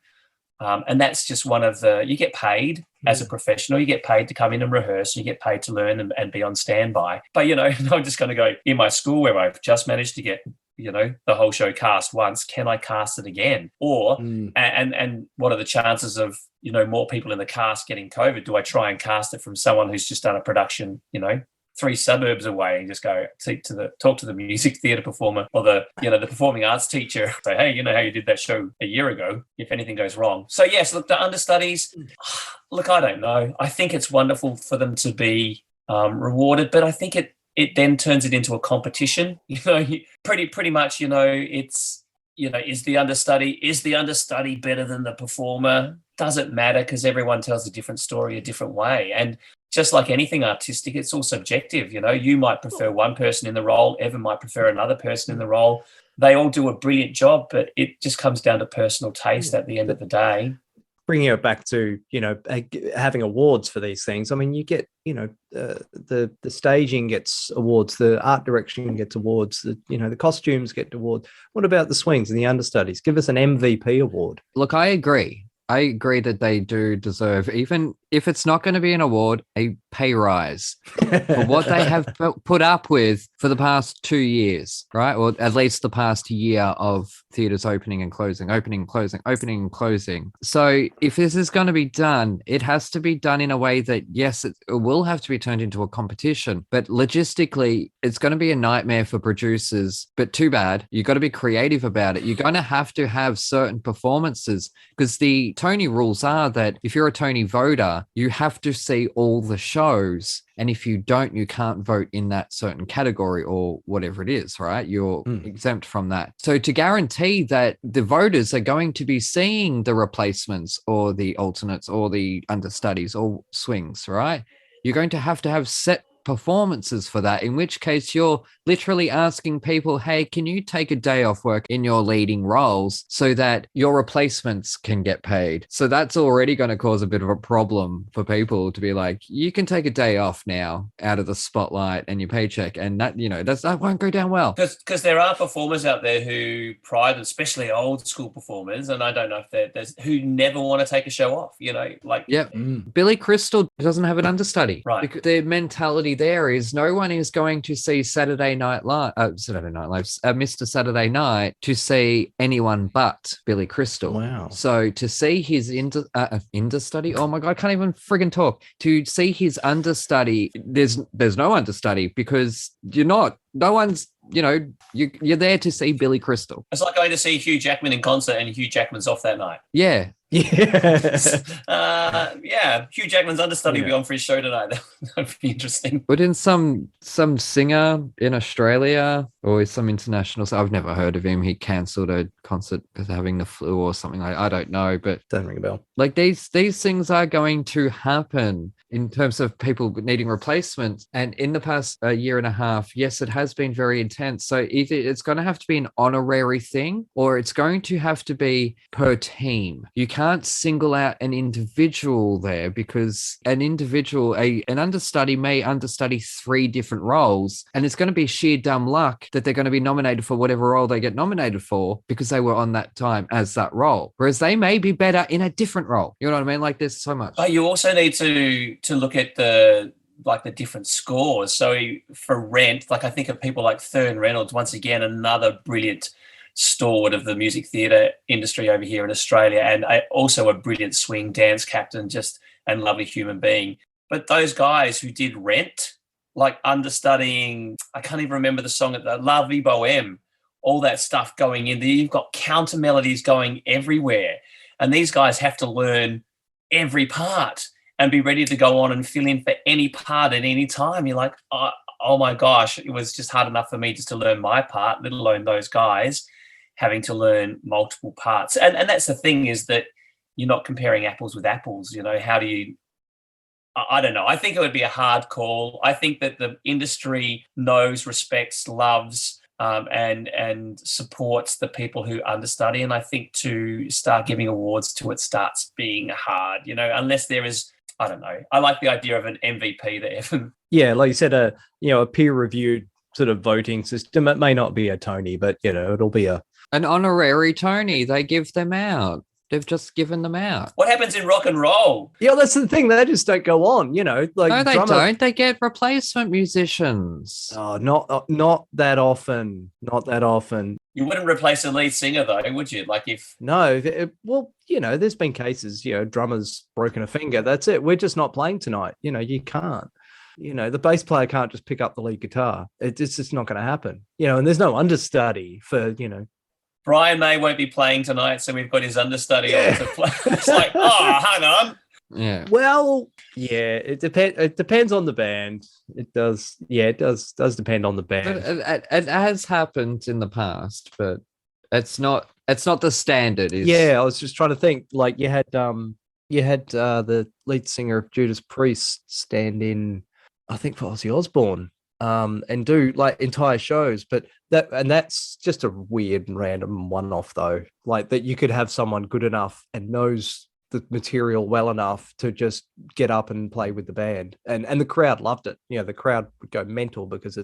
And that's just one of you get paid as a professional, you get paid to come in and rehearse, you get paid to learn and be on standby. But, I'm just going to go in my school where I've just managed to get, the whole show cast once. Can I cast it again? Or, and what are the chances of, more people in the cast getting COVID? Do I try and cast it from someone who's just done a production, 3 suburbs away, and just go talk to the music theatre performer or the performing arts teacher, say, hey, how you did that show a year ago, if anything goes wrong. So yes, look, the understudies, look, I don't know. I think it's wonderful for them to be rewarded, but I think it then turns it into a competition. Pretty much, it's, is the understudy better than the performer? Doesn't matter, because everyone tells a different story a different way. And just like anything artistic, it's all subjective. You might prefer one person in the role, Evan might prefer another person in the role. They all do a brilliant job, but it just comes down to personal taste at the end of the day. Bringing it back to, having awards for these things. I mean, you get, the staging gets awards, the art direction gets awards, the costumes get awards. What about the swings and the understudies? Give us an MVP award. Look, I agree that they do deserve, even if it's not going to be an award, a pay rise for what they have put up with for the past 2 years, right? Or at least the past year of theatres opening and closing, opening and closing, opening and closing. So if this is going to be done, it has to be done in a way that, yes, it will have to be turned into a competition, but logistically, it's going to be a nightmare for producers. But too bad. You've got to be creative about it. You're going to have certain performances, because the Tony rules are that if you're a Tony voter, you have to see all the shows. And if you don't, you can't vote in that certain category or whatever it is, right? You're exempt from that. So to guarantee that the voters are going to be seeing the replacements or the alternates or the understudies or swings, right? You're going to have set performances for that, in which case you're literally asking people, hey, can you take a day off work in your leading roles so that your replacements can get paid? So that's already going to cause a bit of a problem for people to be like, you can take a day off now out of the spotlight and your paycheck, and that, that won't go down well. Because there are performers out there who pride, especially old school performers, and I don't know if there's who never want to take a show off, Billy Crystal doesn't have an understudy, right? Because the mentality there is no one is going to see Mr. Saturday Night to see anyone but Billy Crystal. Wow. So to see his understudy, oh my God, I can't even friggin' talk. To see his understudy, there's no understudy because no one's, you're there to see Billy Crystal. It's like going to see Hugh Jackman in concert and Hugh Jackman's off that night. Yeah. Hugh Jackman's understudy will be on for his show tonight. That'd be interesting. But in some singer in Australia or some international, I've never heard of him. He cancelled a concert because of having the flu or something like. I don't know, but doesn't ring a bell. Like these things are going to happen in terms of people needing replacements. And in the past year and a half, yes, it has been very intense. So either it's going to have to be an honorary thing or it's going to have to be per team. You can't single out an individual there because an understudy may understudy 3 different roles, and it's going to be sheer dumb luck that they're going to be nominated for whatever role they get nominated for because they were on that time as that role. Whereas they may be better in a different role. You know what I mean? Like there's so much. But you also need to look at the different scores. So for Rent, I think of people like Thurn Reynolds, once again, another brilliant stalwart of the music theatre industry over here in Australia, and also a brilliant swing dance captain, and lovely human being. But those guys who did Rent, understudying, I can't even remember the song at the La Vie Boheme, all that stuff going in there. You've got counter melodies going everywhere. And these guys have to learn every part and be ready to go on and fill in for any part at any time. You're like, oh my gosh, it was just hard enough for me just to learn my part, let alone those guys having to learn multiple parts. And that's the thing, is that you're not comparing apples with apples. How do you, I don't know. I think it would be a hard call. I think that the industry knows, respects, loves, and supports the people who understudy. And I think to start giving awards to it starts being hard, unless there is, I don't know. I like the idea of an MVP there, Evan. Yeah, like you said, a peer-reviewed sort of voting system. It may not be a Tony, but it'll be an honorary Tony. They give them out. They've just given them out. What happens in rock and roll? Yeah, that's the thing. They just don't go on, No, they don't. They get replacement musicians. Oh, not that often. Not that often. You wouldn't replace a lead singer, though, would you? No. There's been cases, drummers broken a finger. That's it. We're just not playing tonight. You can't. The bass player can't just pick up the lead guitar. It's just not going to happen. And there's no understudy for, Brian May won't be playing tonight, so we've got his understudy on to play. It's like, hang on. Yeah. Well, yeah, it depends on the band. It does. Yeah, it does depend on the band. But it has happened in the past, but it's not the standard. Yeah, I was just trying to think. You had the lead singer of Judas Priest stand in, I think, for Ozzy Osbourne. And do entire shows, but that's just a weird and random one-off though. That you could have someone good enough and knows the material well enough to just get up and play with the band, and the crowd loved it. The crowd would go mental because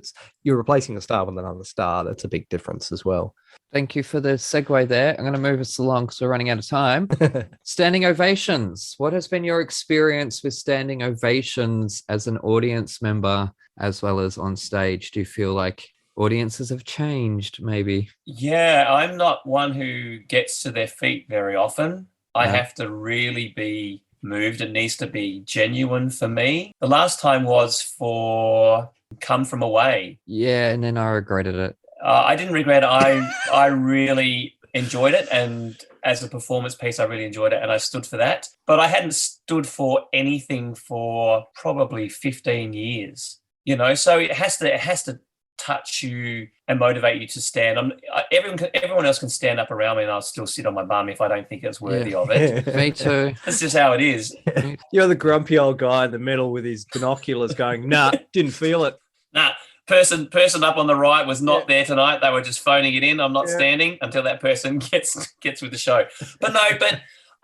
you're replacing a star with another star. That's a big difference as well. Thank you for the segue there. I'm going to move us along because we're running out of time. Standing ovations. What has been your experience with standing ovations as an audience member as well as on stage? Do you feel like audiences have changed maybe? Yeah, I'm not one who gets to their feet very often. I have to really be moved. It needs to be genuine for me. The last time was for Come From Away. Yeah, and then I regretted it. I didn't regret it. I really enjoyed it, and as a performance piece, I really enjoyed it, and I stood for that. But I hadn't stood for anything for probably 15 years. So it has to touch you and motivate you to stand. Everyone else can stand up around me and I'll still sit on my bum if I don't think it's worthy of it. Me too. That's just how it is. You're the grumpy old guy in the middle with his binoculars going, nah, didn't feel it. Nah, person up on the right was not there tonight. They were just phoning it in. I'm not standing until that person gets with the show. But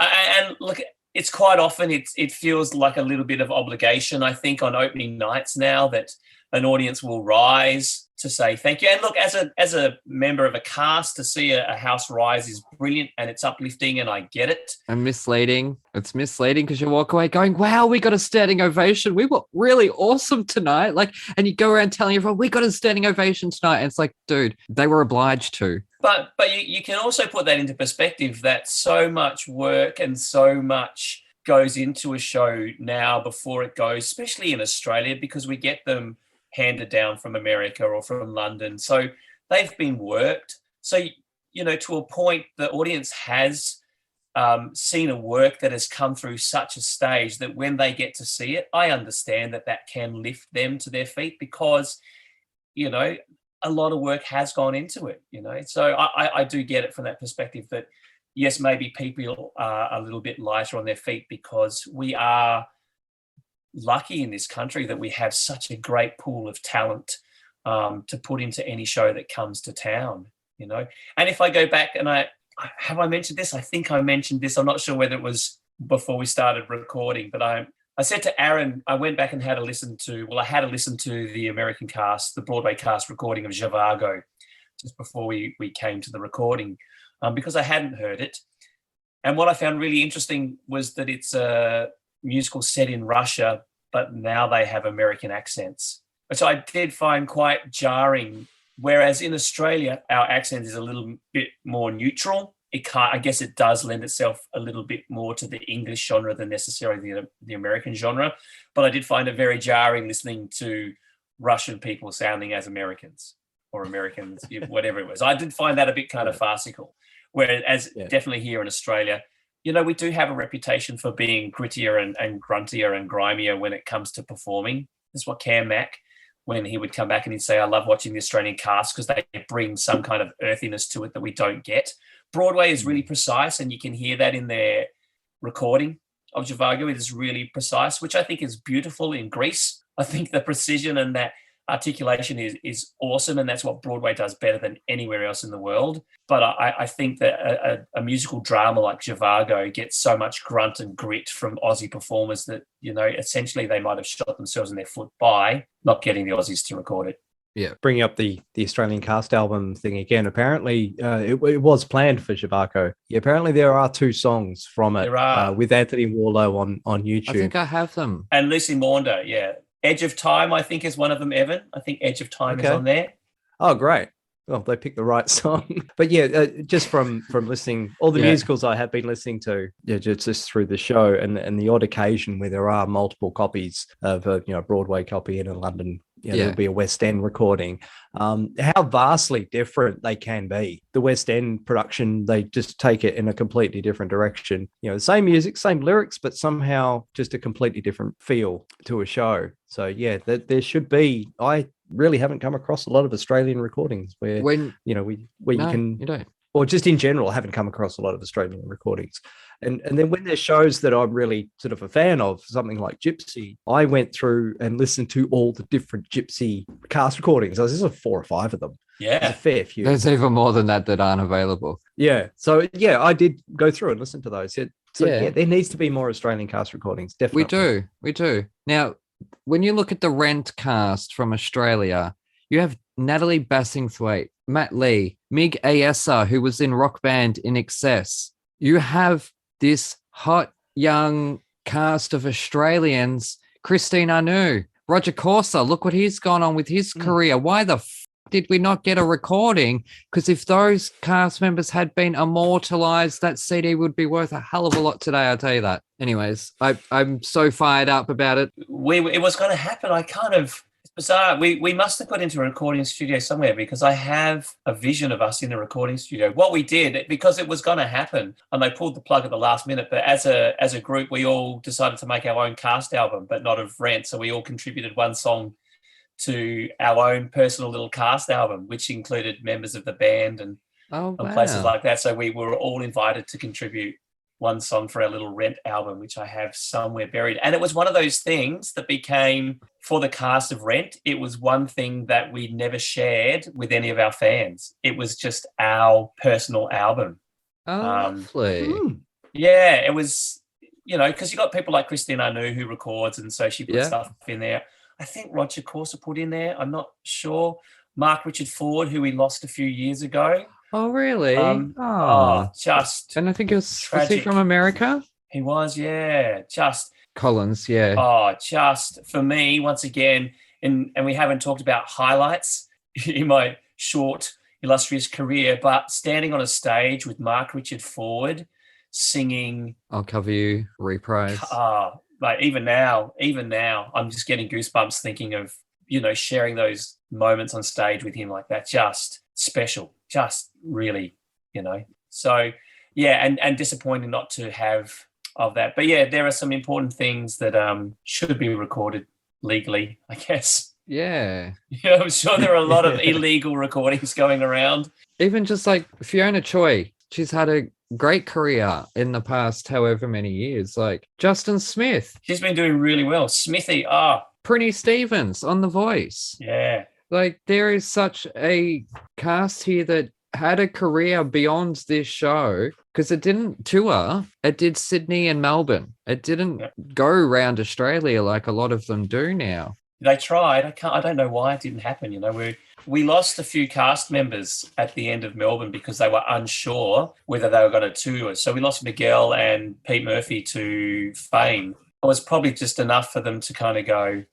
and look, it's quite often it feels like a little bit of obligation, I think, on opening nights now that an audience will rise to say thank you. And look, as a member of a cast, to see a house rise is brilliant and it's uplifting, and I get it. And misleading. It's misleading because you walk away going, wow, we got a standing ovation. We were really awesome tonight. And you go around telling everyone, we got a standing ovation tonight. And it's like, dude, they were obliged to. But you can also put that into perspective that so much work and so much goes into a show now before it goes, especially in Australia, because we get them handed down from America or from London. So they've been worked. So, to a point, the audience has seen a work that has come through such a stage that when they get to see it, I understand that can lift them to their feet because, a lot of work has gone into it, So I do get it from that perspective that, yes, maybe people are a little bit lighter on their feet because we are lucky in this country that we have such a great pool of talent to put into any show that comes to town, And if I go back and I mentioned this? I think I mentioned this. I'm not sure whether it was before we started recording, but I said to Aaron, I went back and had a listen to the American cast, the Broadway cast recording of Zhivago just before we came to the recording because I hadn't heard it. And what I found really interesting was that it's a musical set in Russia, but now they have American accents, which I did find quite jarring. Whereas in Australia, our accent is a little bit more neutral. I guess it does lend itself a little bit more to the English genre than necessarily the American genre. But I did find it very jarring listening to Russian people sounding as Americans or Americans, whatever it was. I did find that a bit kind of farcical. Whereas definitely here in Australia, we do have a reputation for being grittier and gruntier and grimier when it comes to performing. This is what Cam Mack, when he would come back and he'd say, I love watching the Australian cast because they bring some kind of earthiness to it that we don't get. Broadway is really precise, and you can hear that in their recording of Zhivago. It is really precise, which I think is beautiful in Greece. I think the precision and that articulation is awesome, and that's what Broadway does better than anywhere else in the world. But I think that a musical drama like Zhivago gets so much grunt and grit from Aussie performers that, essentially they might have shot themselves in their foot by not getting the Aussies to record it. Yeah, bringing up the Australian cast album thing again. Apparently, it was planned for Zhivago. Yeah, apparently there are 2 songs from it with Anthony Warlow on YouTube. I think I have them. And Lucy Maunder, yeah. Edge of Time, I think, is one of them, Evan. I think Edge of Time is on there. Oh, great. Well, they picked the right song. But yeah, just from listening, all the musicals I have been listening to, just through the show and the odd occasion where there are multiple copies of a Broadway copy and a London, there'll be a West End recording. How vastly different they can be. The West End production, they just take it in a completely different direction. The same music, same lyrics, but somehow just a completely different feel to a show. So yeah, there should be. I really haven't come across a lot of Australian recordings where you don't. Or just in general, I haven't come across a lot of Australian recordings. And then when there's shows that I'm really sort of a fan of, something like Gypsy, I went through and listened to all the different Gypsy cast recordings. There's 4 or 5 of them. Yeah. There's a fair few. There's even more than that aren't available. Yeah. So, I did go through and listen to those. There needs to be more Australian cast recordings. Definitely. We do. Now, when you look at the Rent cast from Australia, you have Natalie Bassingthwaite, Matt Lee, Mig Ayesa, who was in Rock Band in Excess. You have this hot young cast of Australians, Christine Anu, Roger Corser. Look what he's gone on with his career. Why the did we not get a recording? Because if those cast members had been immortalized, that CD would be worth a hell of a lot today, I'll tell you that. Anyways, I'm so fired up about it. It was going to happen. It's bizarre. We must have got into a recording studio somewhere because I have a vision of us in a recording studio. What we did, because it was going to happen, and they pulled the plug at the last minute, but as a group, we all decided to make our own cast album, but not of Rent. So we all contributed one song to our own personal little cast album, which included members of the band and places like that. So we were all invited to contribute one song for our little Rent album, which I have somewhere buried. And it was one of those things that became, for the cast of Rent, it was one thing that we never shared with any of our fans. It was just our personal album. Oh, lovely. Yeah, it was, because you got people like Christine Anu who records, and so she put stuff in there. I think Roger Corser put in there. I'm not sure. Mark Richard Ford, who we lost a few years ago. Oh, really? Just and I think was he from America? He was, yeah. Just Collins, yeah. Oh, just for me, once again, and we haven't talked about highlights in my short, illustrious career, but standing on a stage with Mark Richard Ford singing I'll Cover You, Reprise. Like even now, I'm just getting goosebumps thinking of, sharing those moments on stage with him like that. Just special, just really, So, yeah, and disappointing not to have of that. But, yeah, there are some important things that should be recorded legally, I guess. Yeah. I'm sure there are a lot of illegal recordings going around. Even just like Fiona Choi, she's had a great career in the past however many years. Like Justin Smith. She's been doing really well. Smithy, Prinny Stevens on The Voice. Yeah. Like there is such a cast here that had a career beyond this show because it didn't tour. It did Sydney and Melbourne. It didn't go around Australia like a lot of them do now. They tried. I don't know why it didn't happen. We lost a few cast members at the end of Melbourne because they were unsure whether they were going to tour. So we lost Miguel and Pete Murphy to fame. It was probably just enough for them to kind of go,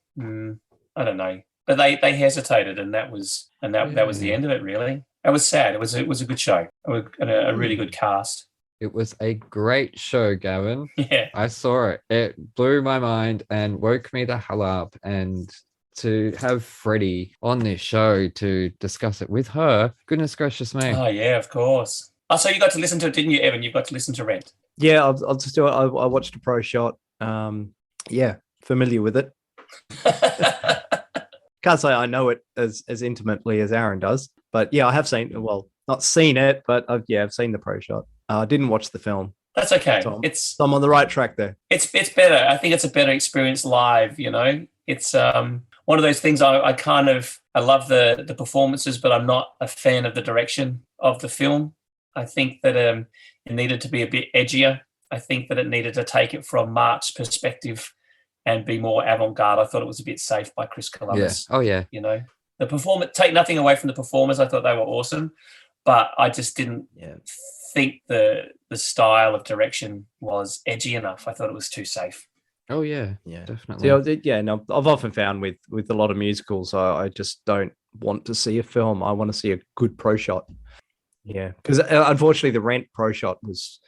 I don't know. But they hesitated, and that was the end of it. Really, it was sad. It was a good show, a really good cast. It was a great show, Gavin. Yeah, I saw it. It blew my mind and woke me the hell up. And to have Freddie on this show to discuss it with her, goodness gracious me. Oh yeah, of course. Oh, so you got to listen to it, didn't you, Evan? You got to listen to Rent. Yeah, I'll just do it. I watched a pro shot. Yeah, familiar with it. Can't say I know it as intimately as Aaron does, but yeah, I have seen. Well, not seen it, but I've seen the pro shot. I didn't watch the film. That's okay. So I'm on the right track there. It's better. I think it's a better experience live. It's one of those things. I love the performances, but I'm not a fan of the direction of the film. I think that it needed to be a bit edgier. I think that it needed to take it from Mark's perspective and be more avant-garde. I thought it was a bit safe by Chris Columbus. Yeah. Oh, yeah. The performance, take nothing away from the performers. I thought they were awesome, but I just didn't think the style of direction was edgy enough. I thought it was too safe. Oh, yeah. Yeah, definitely. No, I've often found with a lot of musicals, I just don't want to see a film. I want to see a good pro shot. Yeah, because unfortunately the Rent pro shot was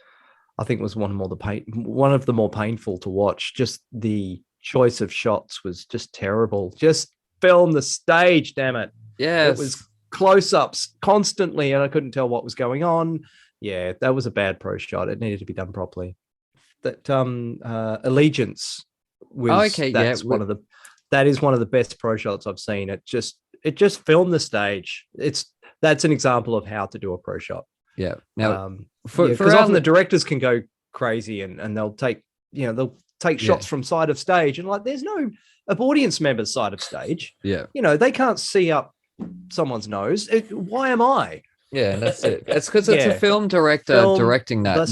one of the more painful to watch. Just the choice of shots was just terrible. Just film the stage, damn it. Yeah, it was close-ups constantly, and I couldn't tell what was going on. Yeah, that was a bad pro shot. It needed to be done properly. That Allegiance was that is one of the best pro shots I've seen. It just filmed the stage. That's an example of how to do a pro shot. Yeah. Now, because often the directors can go crazy and they'll take shots from side of stage, and like there's no audience member's side of stage. Yeah. They can't see up someone's nose. Why am I? Yeah, that's it. It's because it's a film director directing that,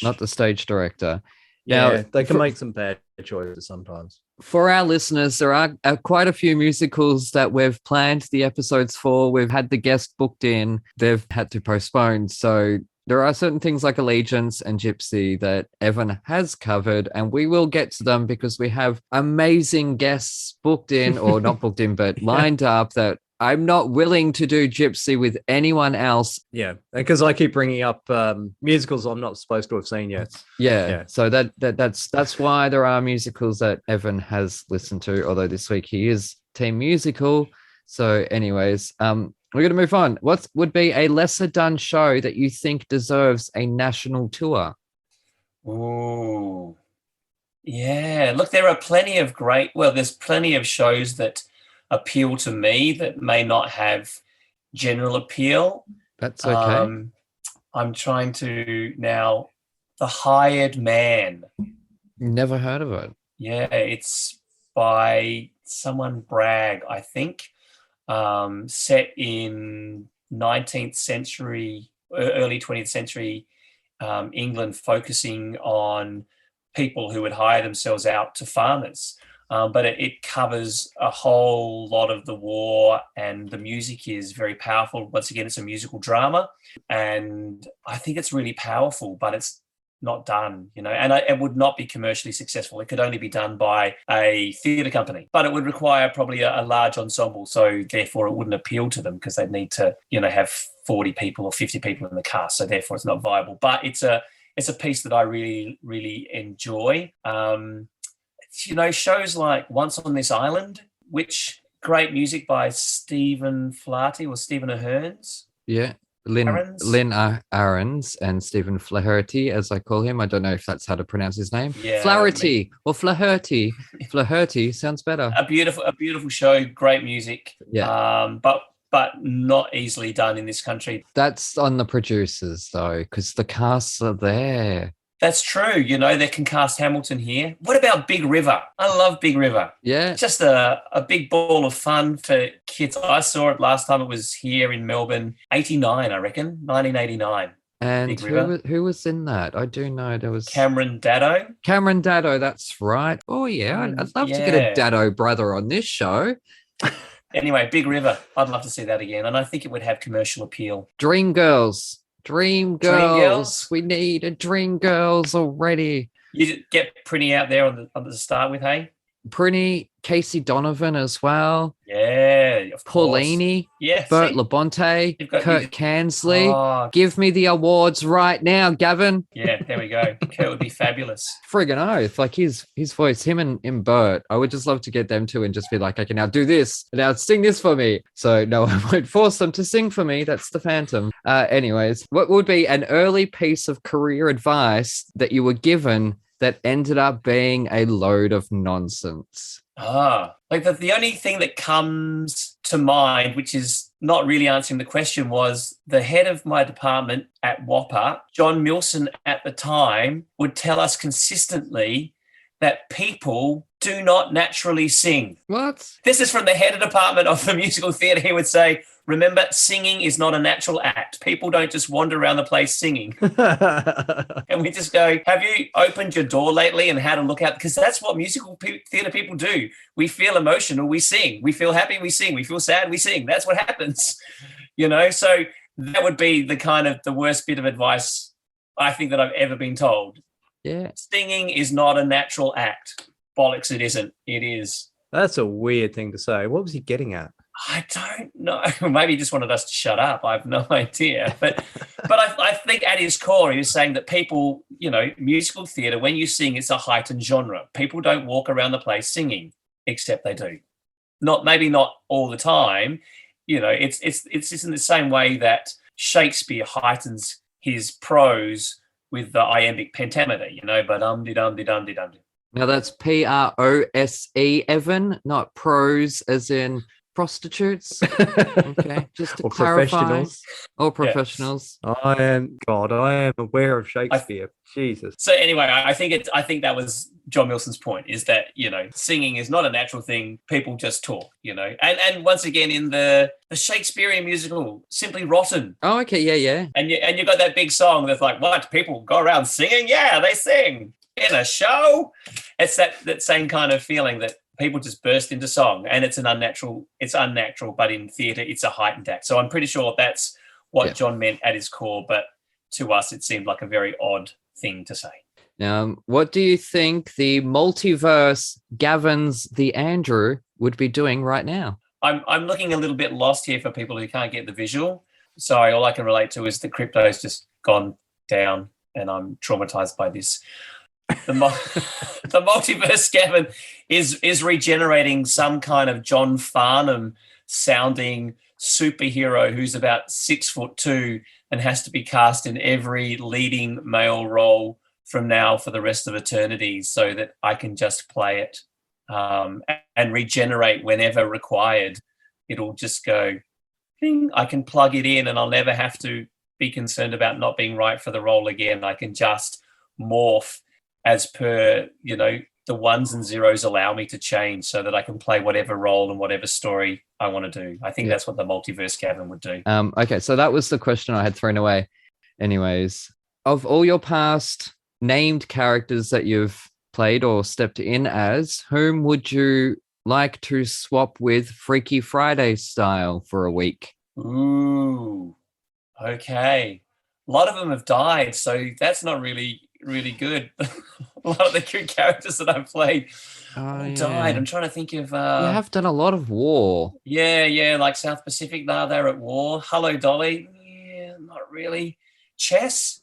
not the stage director. Yeah, now, they can make some bad choices sometimes. For our listeners, there are quite a few musicals that we've planned the episodes for. We've had the guest booked in. They've had to postpone. So there are certain things like Allegiance and Gypsy that Evan has covered, and we will get to them because we have amazing guests booked in, or not booked in, but lined up that I'm not willing to do Gypsy with anyone else. Yeah, because I keep bringing up musicals I'm not supposed to have seen yet. Yeah. So that's why there are musicals that Evan has listened to, although this week he is team musical. So anyways, we're going to move on. What would be a lesser done show that you think deserves a national tour? Oh, yeah. Look, there's plenty of shows that appeal to me that may not have general appeal. That's okay. I'm trying to now. The Hired Man. Never heard of it. Yeah, it's by someone Bragg, I think. Set in 19th century, early 20th century England, focusing on people who would hire themselves out to farmers. But it covers a whole lot of the war, and the music is very powerful. Once again, it's a musical drama, and I think it's really powerful, but it's not done, and it would not be commercially successful. It could only be done by a theatre company, but it would require probably a large ensemble. So therefore it wouldn't appeal to them because they'd need to, have 40 people or 50 people in the cast. So therefore it's not viable, but it's a piece that I really, really enjoy. Shows like Once on This Island, which great music by Stephen Flaherty or Stephen Ahrens. Yeah. Lynn Ahrens and Stephen Flaherty, as I call him. I don't know if that's how to pronounce his name. Yeah, Flaherty or Flaherty. Flaherty sounds better. A beautiful show, great music. Yeah. But not easily done in this country. That's on the producers though, because the casts are there. That's true. They can cast Hamilton here. What about Big River? I love Big River. Yeah. Just a big ball of fun for kids. I saw it last time it was here in Melbourne, 89, I reckon, 1989. And who was in that? I do know there was... Cameron Daddo. Cameron Daddo, that's right. Oh, yeah. I'd love to get a Daddo brother on this show. Anyway, Big River. I'd love to see that again. And I think it would have commercial appeal. Dreamgirls. We need a Dreamgirls already. You get Prinny out there on the start with, hey? Prinny, Casey Donovan as well. Yeah, of course. Paulini. Yeah. Bert Labonte. Kurt Kansley. Oh. Give me the awards right now, Gavin. Yeah, there we go. Kurt would be fabulous. Friggin' oath. Like his voice, him and Bert. I would just love to get them two and just be like, okay, now do this. Now sing this for me. So no, I won't force them to sing for me. That's the Phantom. Anyways, what would be an early piece of career advice that you were given that ended up being a load of nonsense? Like the only thing that comes to mind, which is not really answering the question, was the head of my department at WAPA, John Milson at the time, would tell us consistently that people do not naturally sing. What? This is from the head of department of the musical theatre. He would say, remember, singing is not a natural act. People don't just wander around the place singing. And we just go, have you opened your door lately and had a look out? Because that's what musical theatre people do. We feel emotional, we sing. We feel happy, we sing. We feel sad, we sing. That's what happens. So that would be the worst bit of advice I think that I've ever been told. Yeah. Singing is not a natural act. Bollocks, it isn't. It is. That's a weird thing to say. What was he getting at? I don't know. Maybe he just wanted us to shut up. I have no idea. But I think at his core, he was saying that people, musical theatre, when you sing, it's a heightened genre. People don't walk around the place singing, except they do. Maybe not all the time. It's just in the same way that Shakespeare heightens his prose with the iambic pentameter, but dum-de-dum-de-dum-de-dum. Now that's Prose, Evan, not prose as in prostitutes. Okay, just to clarify. Or professionals. Yeah. I am aware of Shakespeare. Jesus. So anyway, I think that was John Milson's point, is that, singing is not a natural thing. People just talk, And once again, in the Shakespearean musical, Simply Rotten. Oh, okay, yeah. And you got that big song that's like, what? People go around singing? Yeah, they sing. In a show? It's that same kind of feeling that people just burst into song, and it's unnatural, but in theatre, it's a heightened act. So I'm pretty sure that's what John meant at his core, but to us, it seemed like a very odd thing to say. Now, what do you think the multiverse Gavin's the Andrew would be doing right now? I'm looking a little bit lost here for people who can't get the visual. Sorry, all I can relate to is the crypto's just gone down, and I'm traumatized by this. The multiverse Gavin is regenerating some kind of John Farnham sounding superhero who's about 6'2" and has to be cast in every leading male role from now for the rest of eternity so that I can just play it. and regenerate whenever required. It'll just go, ding, I can plug it in and I'll never have to be concerned about not being right for the role again. I can just morph as per, the ones and zeros allow me to change so that I can play whatever role and whatever story I want to do. I think that's what the multiverse Gavin would do. Okay, so that was the question I had thrown away. Anyways, of all your past named characters that you've played or stepped in as, whom would you like to swap with Freaky Friday style for a week? Ooh, okay. A lot of them have died, so that's not really good. A lot of the good characters that I've played died. I'm trying to think of... you have done a lot of war. Yeah, like South Pacific, they're at war. Hello, Dolly. Yeah, not really. Chess?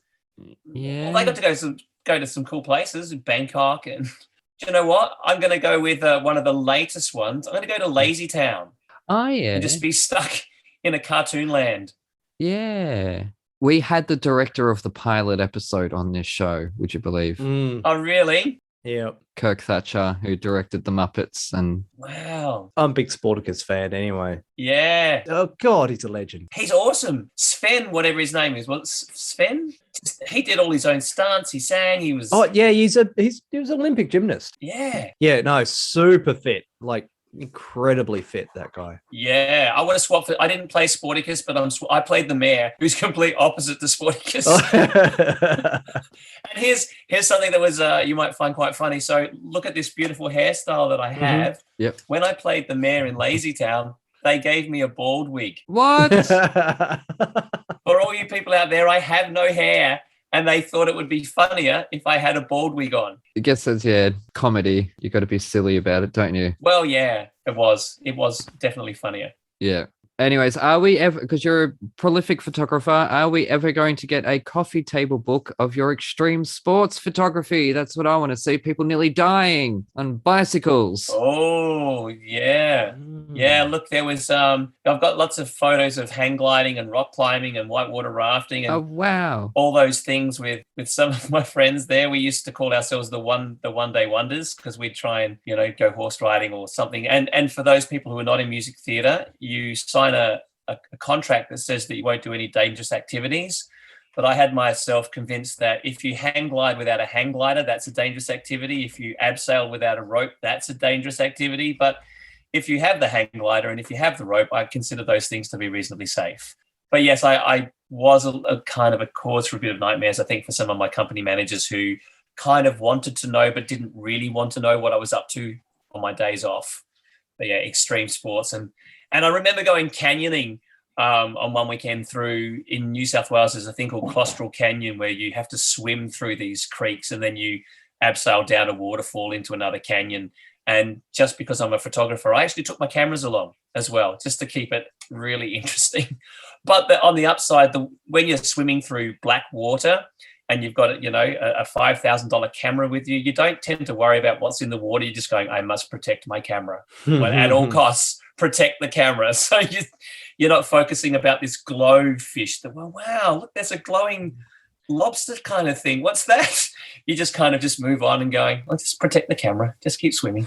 Yeah. Well, they got to go to some cool places, Bangkok. And do you know what? I'm going to go with one of the latest ones. I'm going to go to Lazy Town. Oh, yeah. And just be stuck in a cartoon land. Yeah. We had the director of the pilot episode on this show, would you believe? Oh, really? Yeah. Kirk Thatcher, who directed The Muppets. And wow. I'm a big Sporticus fan anyway. Yeah. Oh, God, he's a legend. He's awesome. Sven, whatever his name is. Well, Sven? He did all his own stunts. He sang. He was... Oh, yeah, he was an Olympic gymnast. Yeah. Yeah, no, super fit. Like, incredibly fit, that guy. Yeah, I want to swap. I didn't play Sporticus, but I played the mayor, who's complete opposite to Sporticus. And here's something that was you might find quite funny. So look at this beautiful hairstyle that I have. Mm-hmm. Yep. When I played the mayor in Lazy Town, they gave me a bald wig. what? For all you people out there, I have no hair. And they thought it would be funnier if I had a bald wig on. I guess that's, comedy. You got to be silly about it, don't you? Well, yeah, it was. It was definitely funnier. Yeah. Anyways, are we ever, because you're a prolific photographer, are we ever going to get a coffee table book of your extreme sports photography? That's what I want to see. People nearly dying on bicycles. Oh, yeah. Yeah, look, there was, I've got lots of photos of hang gliding and rock climbing and whitewater rafting and wow, all those things with some of my friends there. We used to call ourselves the one day wonders because we'd try and, go horse riding or something. And for those people who are not in music theatre, you sign a contract that says that you won't do any dangerous activities. But I had myself convinced that if you hang glide without a hang glider, that's a dangerous activity. If you abseil without a rope, that's a dangerous activity. But if you have the hang glider and if you have the rope, I consider those things to be reasonably safe. But yes, I was a kind of a cause for a bit of nightmares, I think, for some of my company managers who kind of wanted to know but didn't really want to know what I was up to on my days off. But yeah, extreme sports. And I remember going canyoning on one weekend through in New South Wales. There's a thing called Clostrel Canyon where you have to swim through these creeks and then you abseil down a waterfall into another canyon. And just because I'm a photographer, I actually took my cameras along as well, just to keep it really interesting. But on the upside, when you're swimming through black water and you've got a $5,000 camera with you, you don't tend to worry about what's in the water. You're just going, I must protect my camera. At all costs, protect the camera. So you're not focusing about this glow fish that, well, wow, look, there's a glowing lobster kind of thing. What's that? You just kind of just move on and going, I'll just protect the camera. Just keep swimming.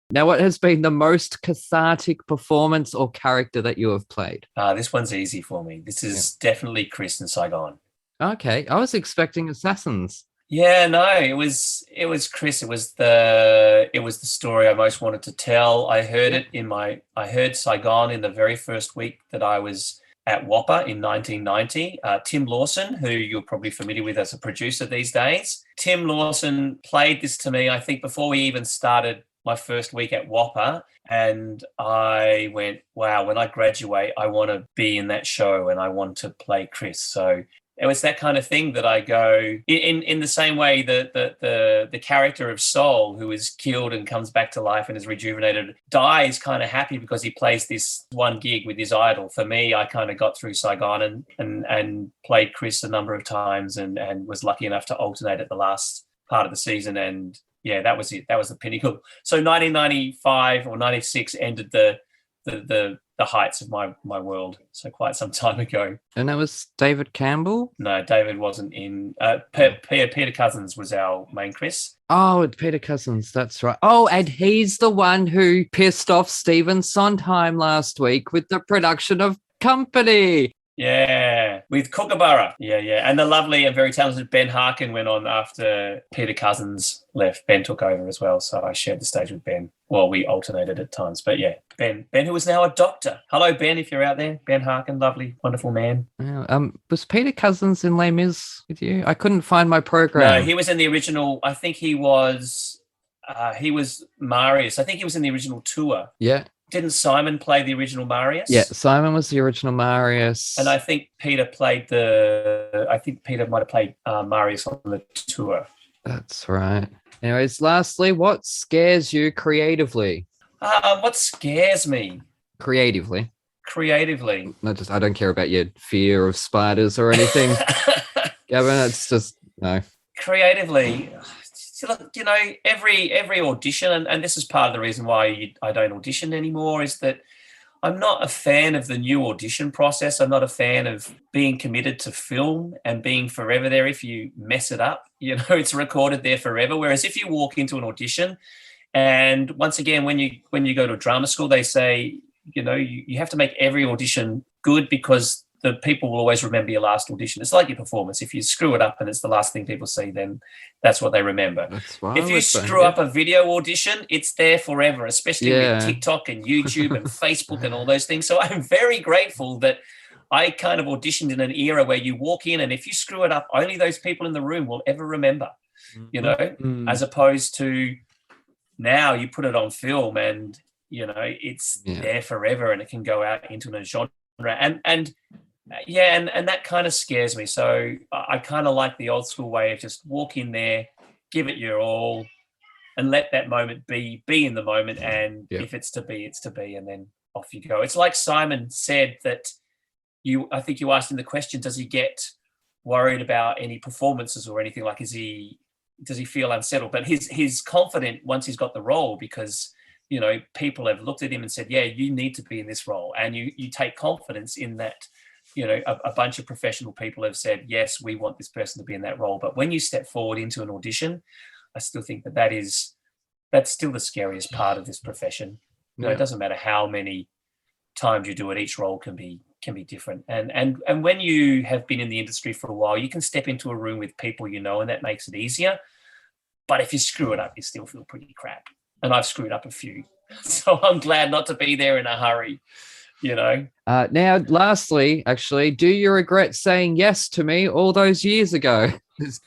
Now, what has been the most cathartic performance or character that you have played? This one's easy for me. This is definitely Chris in Saigon. Okay, I was expecting assassins. Yeah, no, it was Chris. It was the story I most wanted to tell. I heard I heard Saigon in the very first week that I was at WAPA in 1990. Tim Lawson, who you're probably familiar with as a producer these days. Tim Lawson played this to me, I think, before we even started my first week at WAPA. And I went, wow, when I graduate, I want to be in that show and I want to play Chris. So it was that kind of thing that I go in the same way that the character of Soul, who is killed and comes back to life and is rejuvenated, dies kind of happy because he plays this one gig with his idol. For me, I kind of got through Saigon and played Chris a number of times and was lucky enough to alternate at the last part of the season. And yeah, that was it. That was the pinnacle. So 1995 or 96 ended the heights of my world. So quite some time ago. And that was David Campbell? No, David wasn't in. Peter Cousins was our main Chris. Oh, it's Peter Cousins. That's right. Oh, and he's the one who pissed off Stephen Sondheim last week with the production of Company. Yeah, with Kookaburra. Yeah. And the lovely and very talented Ben Harkin went on after Peter Cousins left. Ben took over as well, so I shared the stage with Ben. Well, we alternated at times, but yeah, Ben, who is now a doctor. Hello, Ben, if you're out there. Ben Harkin, lovely, wonderful man. Was Peter Cousins in Les Mis with you? I couldn't find my program. No, he was in the original. I think he was Marius. I think he was in the original tour. Yeah. Didn't Simon play the original Marius? Yeah, Simon was the original Marius. And I think Peter might have played Marius on the tour. That's right. Anyways, lastly, what scares you creatively? What scares me? Creatively. Not just, I don't care about your fear of spiders or anything. Gavin, it's just, no. Creatively, every audition, and this is part of the reason why I don't audition anymore, is that I'm not a fan of the new audition process. I'm not a fan of being committed to film and being forever there. If you mess it up, it's recorded there forever. Whereas if you walk into an audition, and once again, when you go to a drama school, they say, you have to make every audition good because the people will always remember your last audition. It's like your performance. If you screw it up and it's the last thing people see, then that's what they remember. If you screw up a video audition, it's there forever, especially with TikTok and YouTube and Facebook and all those things. So I'm very grateful that I kind of auditioned in an era where you walk in and if you screw it up, only those people in the room will ever remember, as opposed to now you put it on film and, it's there forever and it can go out into a genre. And that kind of scares me. So I kind of like the old school way of just walk in there, give it your all, and let that moment be in the moment. And if it's to be, it's to be, and then off you go. It's like Simon said that I think you asked him the question, does he get worried about any performances or anything? Like, does he feel unsettled? But he's confident once he's got the role because people have looked at him and said, yeah, you need to be in this role. And you take confidence in that, a bunch of professional people have said, yes, we want this person to be in that role. But when you step forward into an audition, I still think that's still the scariest part of this profession. It doesn't matter how many times you do it, each role can be different. And when you have been in the industry for a while, you can step into a room with people and that makes it easier. But if you screw it up, you still feel pretty crap. And I've screwed up a few. So I'm glad not to be there in a hurry, Now, lastly, actually, do you regret saying yes to me all those years ago?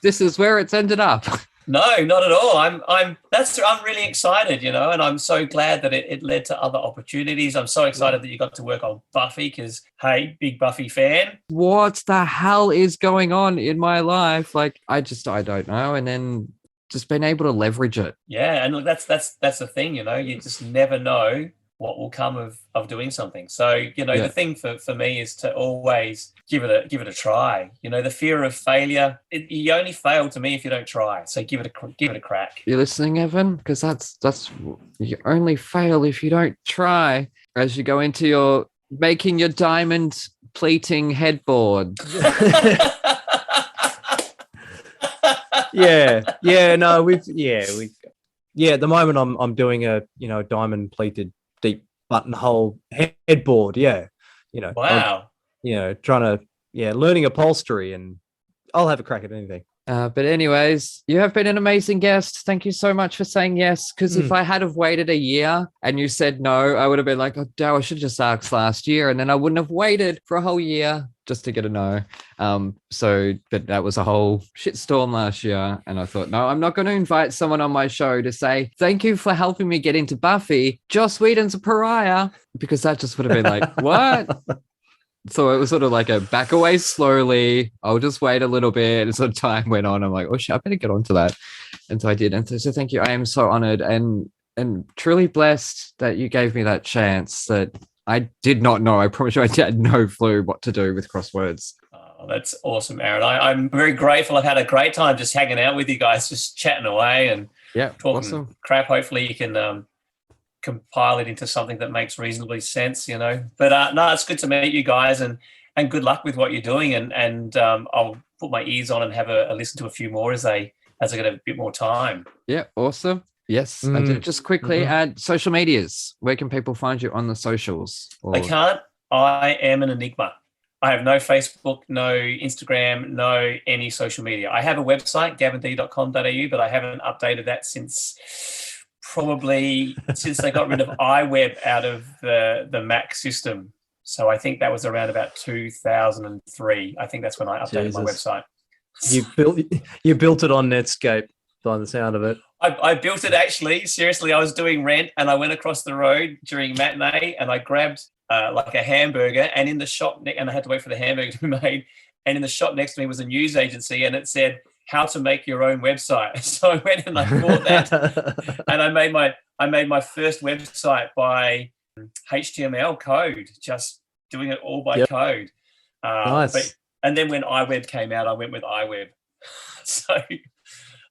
This is where it's ended up. No, not at all. I'm really excited, and I'm so glad that it led to other opportunities. I'm so excited that you got to work on Buffy because, hey, big Buffy fan. What the hell is going on in my life? Like, I don't know. And then just been able to leverage it. Yeah, and look, that's the thing, you just never know what will come of doing something. So, the thing for me is to always give it a try. The fear of failure, you only fail to me if you don't try. So give it a crack. You listening, Evan? Because that's you only fail if you don't try. As you go into making your diamond pleating headboard. At the moment I'm doing a diamond pleated deep buttonhole headboard. Wow. Trying to learning upholstery, and I'll have a crack at anything. But anyways, you have been an amazing guest. Thank you so much for saying yes. Because if I had have waited a year and you said no, I would have been like, oh, I should have just asked last year. And then I wouldn't have waited for a whole year just to get a no. But that was a whole shitstorm last year. And I thought, no, I'm not going to invite someone on my show to say, thank you for helping me get into Buffy. Joss Whedon's a pariah. Because that just would have been like, what? So it was sort of like a back away slowly. I'll just wait a little bit. And sort of time went on. I'm like, oh shit, I better get onto that. And so I did. And so thank you. I am so honored and truly blessed that you gave me that chance that I did not know. I promise you I had no clue what to do with crosswords. Oh, that's awesome, Aaron. I'm very grateful. I've had a great time just hanging out with you guys, just chatting away and talking crap. Hopefully you can compile it into something that makes reasonably sense, But no, it's good to meet you guys and good luck with what you're doing. And I'll put my ears on and have a listen to a few more as they as I get a bit more time. Yeah, awesome. Yes, I did just quickly add social medias. Where can people find you on the socials? I can't. I am an enigma. I have no Facebook, no Instagram, no any social media. I have a website, gavind.com.au, but I haven't updated that since they got rid of iWeb out of the Mac system. So I think that was around about 2003. I think that's when I updated my website. You built it on Netscape by the sound of it. I built it actually. Seriously, I was doing rent and I went across the road during matinee and I grabbed like a hamburger, and in the shop and I had to wait for the hamburger to be made. And in the shop next to me was a news agency, and it said how to make your own website. So I went and I bought that, and I made my first website by HTML code, just doing it all by code. Nice. And then when iWeb came out, I went with iWeb. So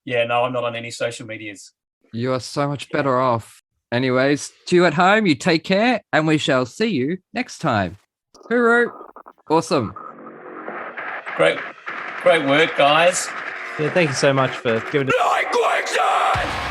yeah, no, I'm not on any social medias. You are so much better off. Anyways, to you at home, you take care, and we shall see you next time. Hooroo! Awesome. Great work, guys. Yeah, thank you so much for giving it. Like question!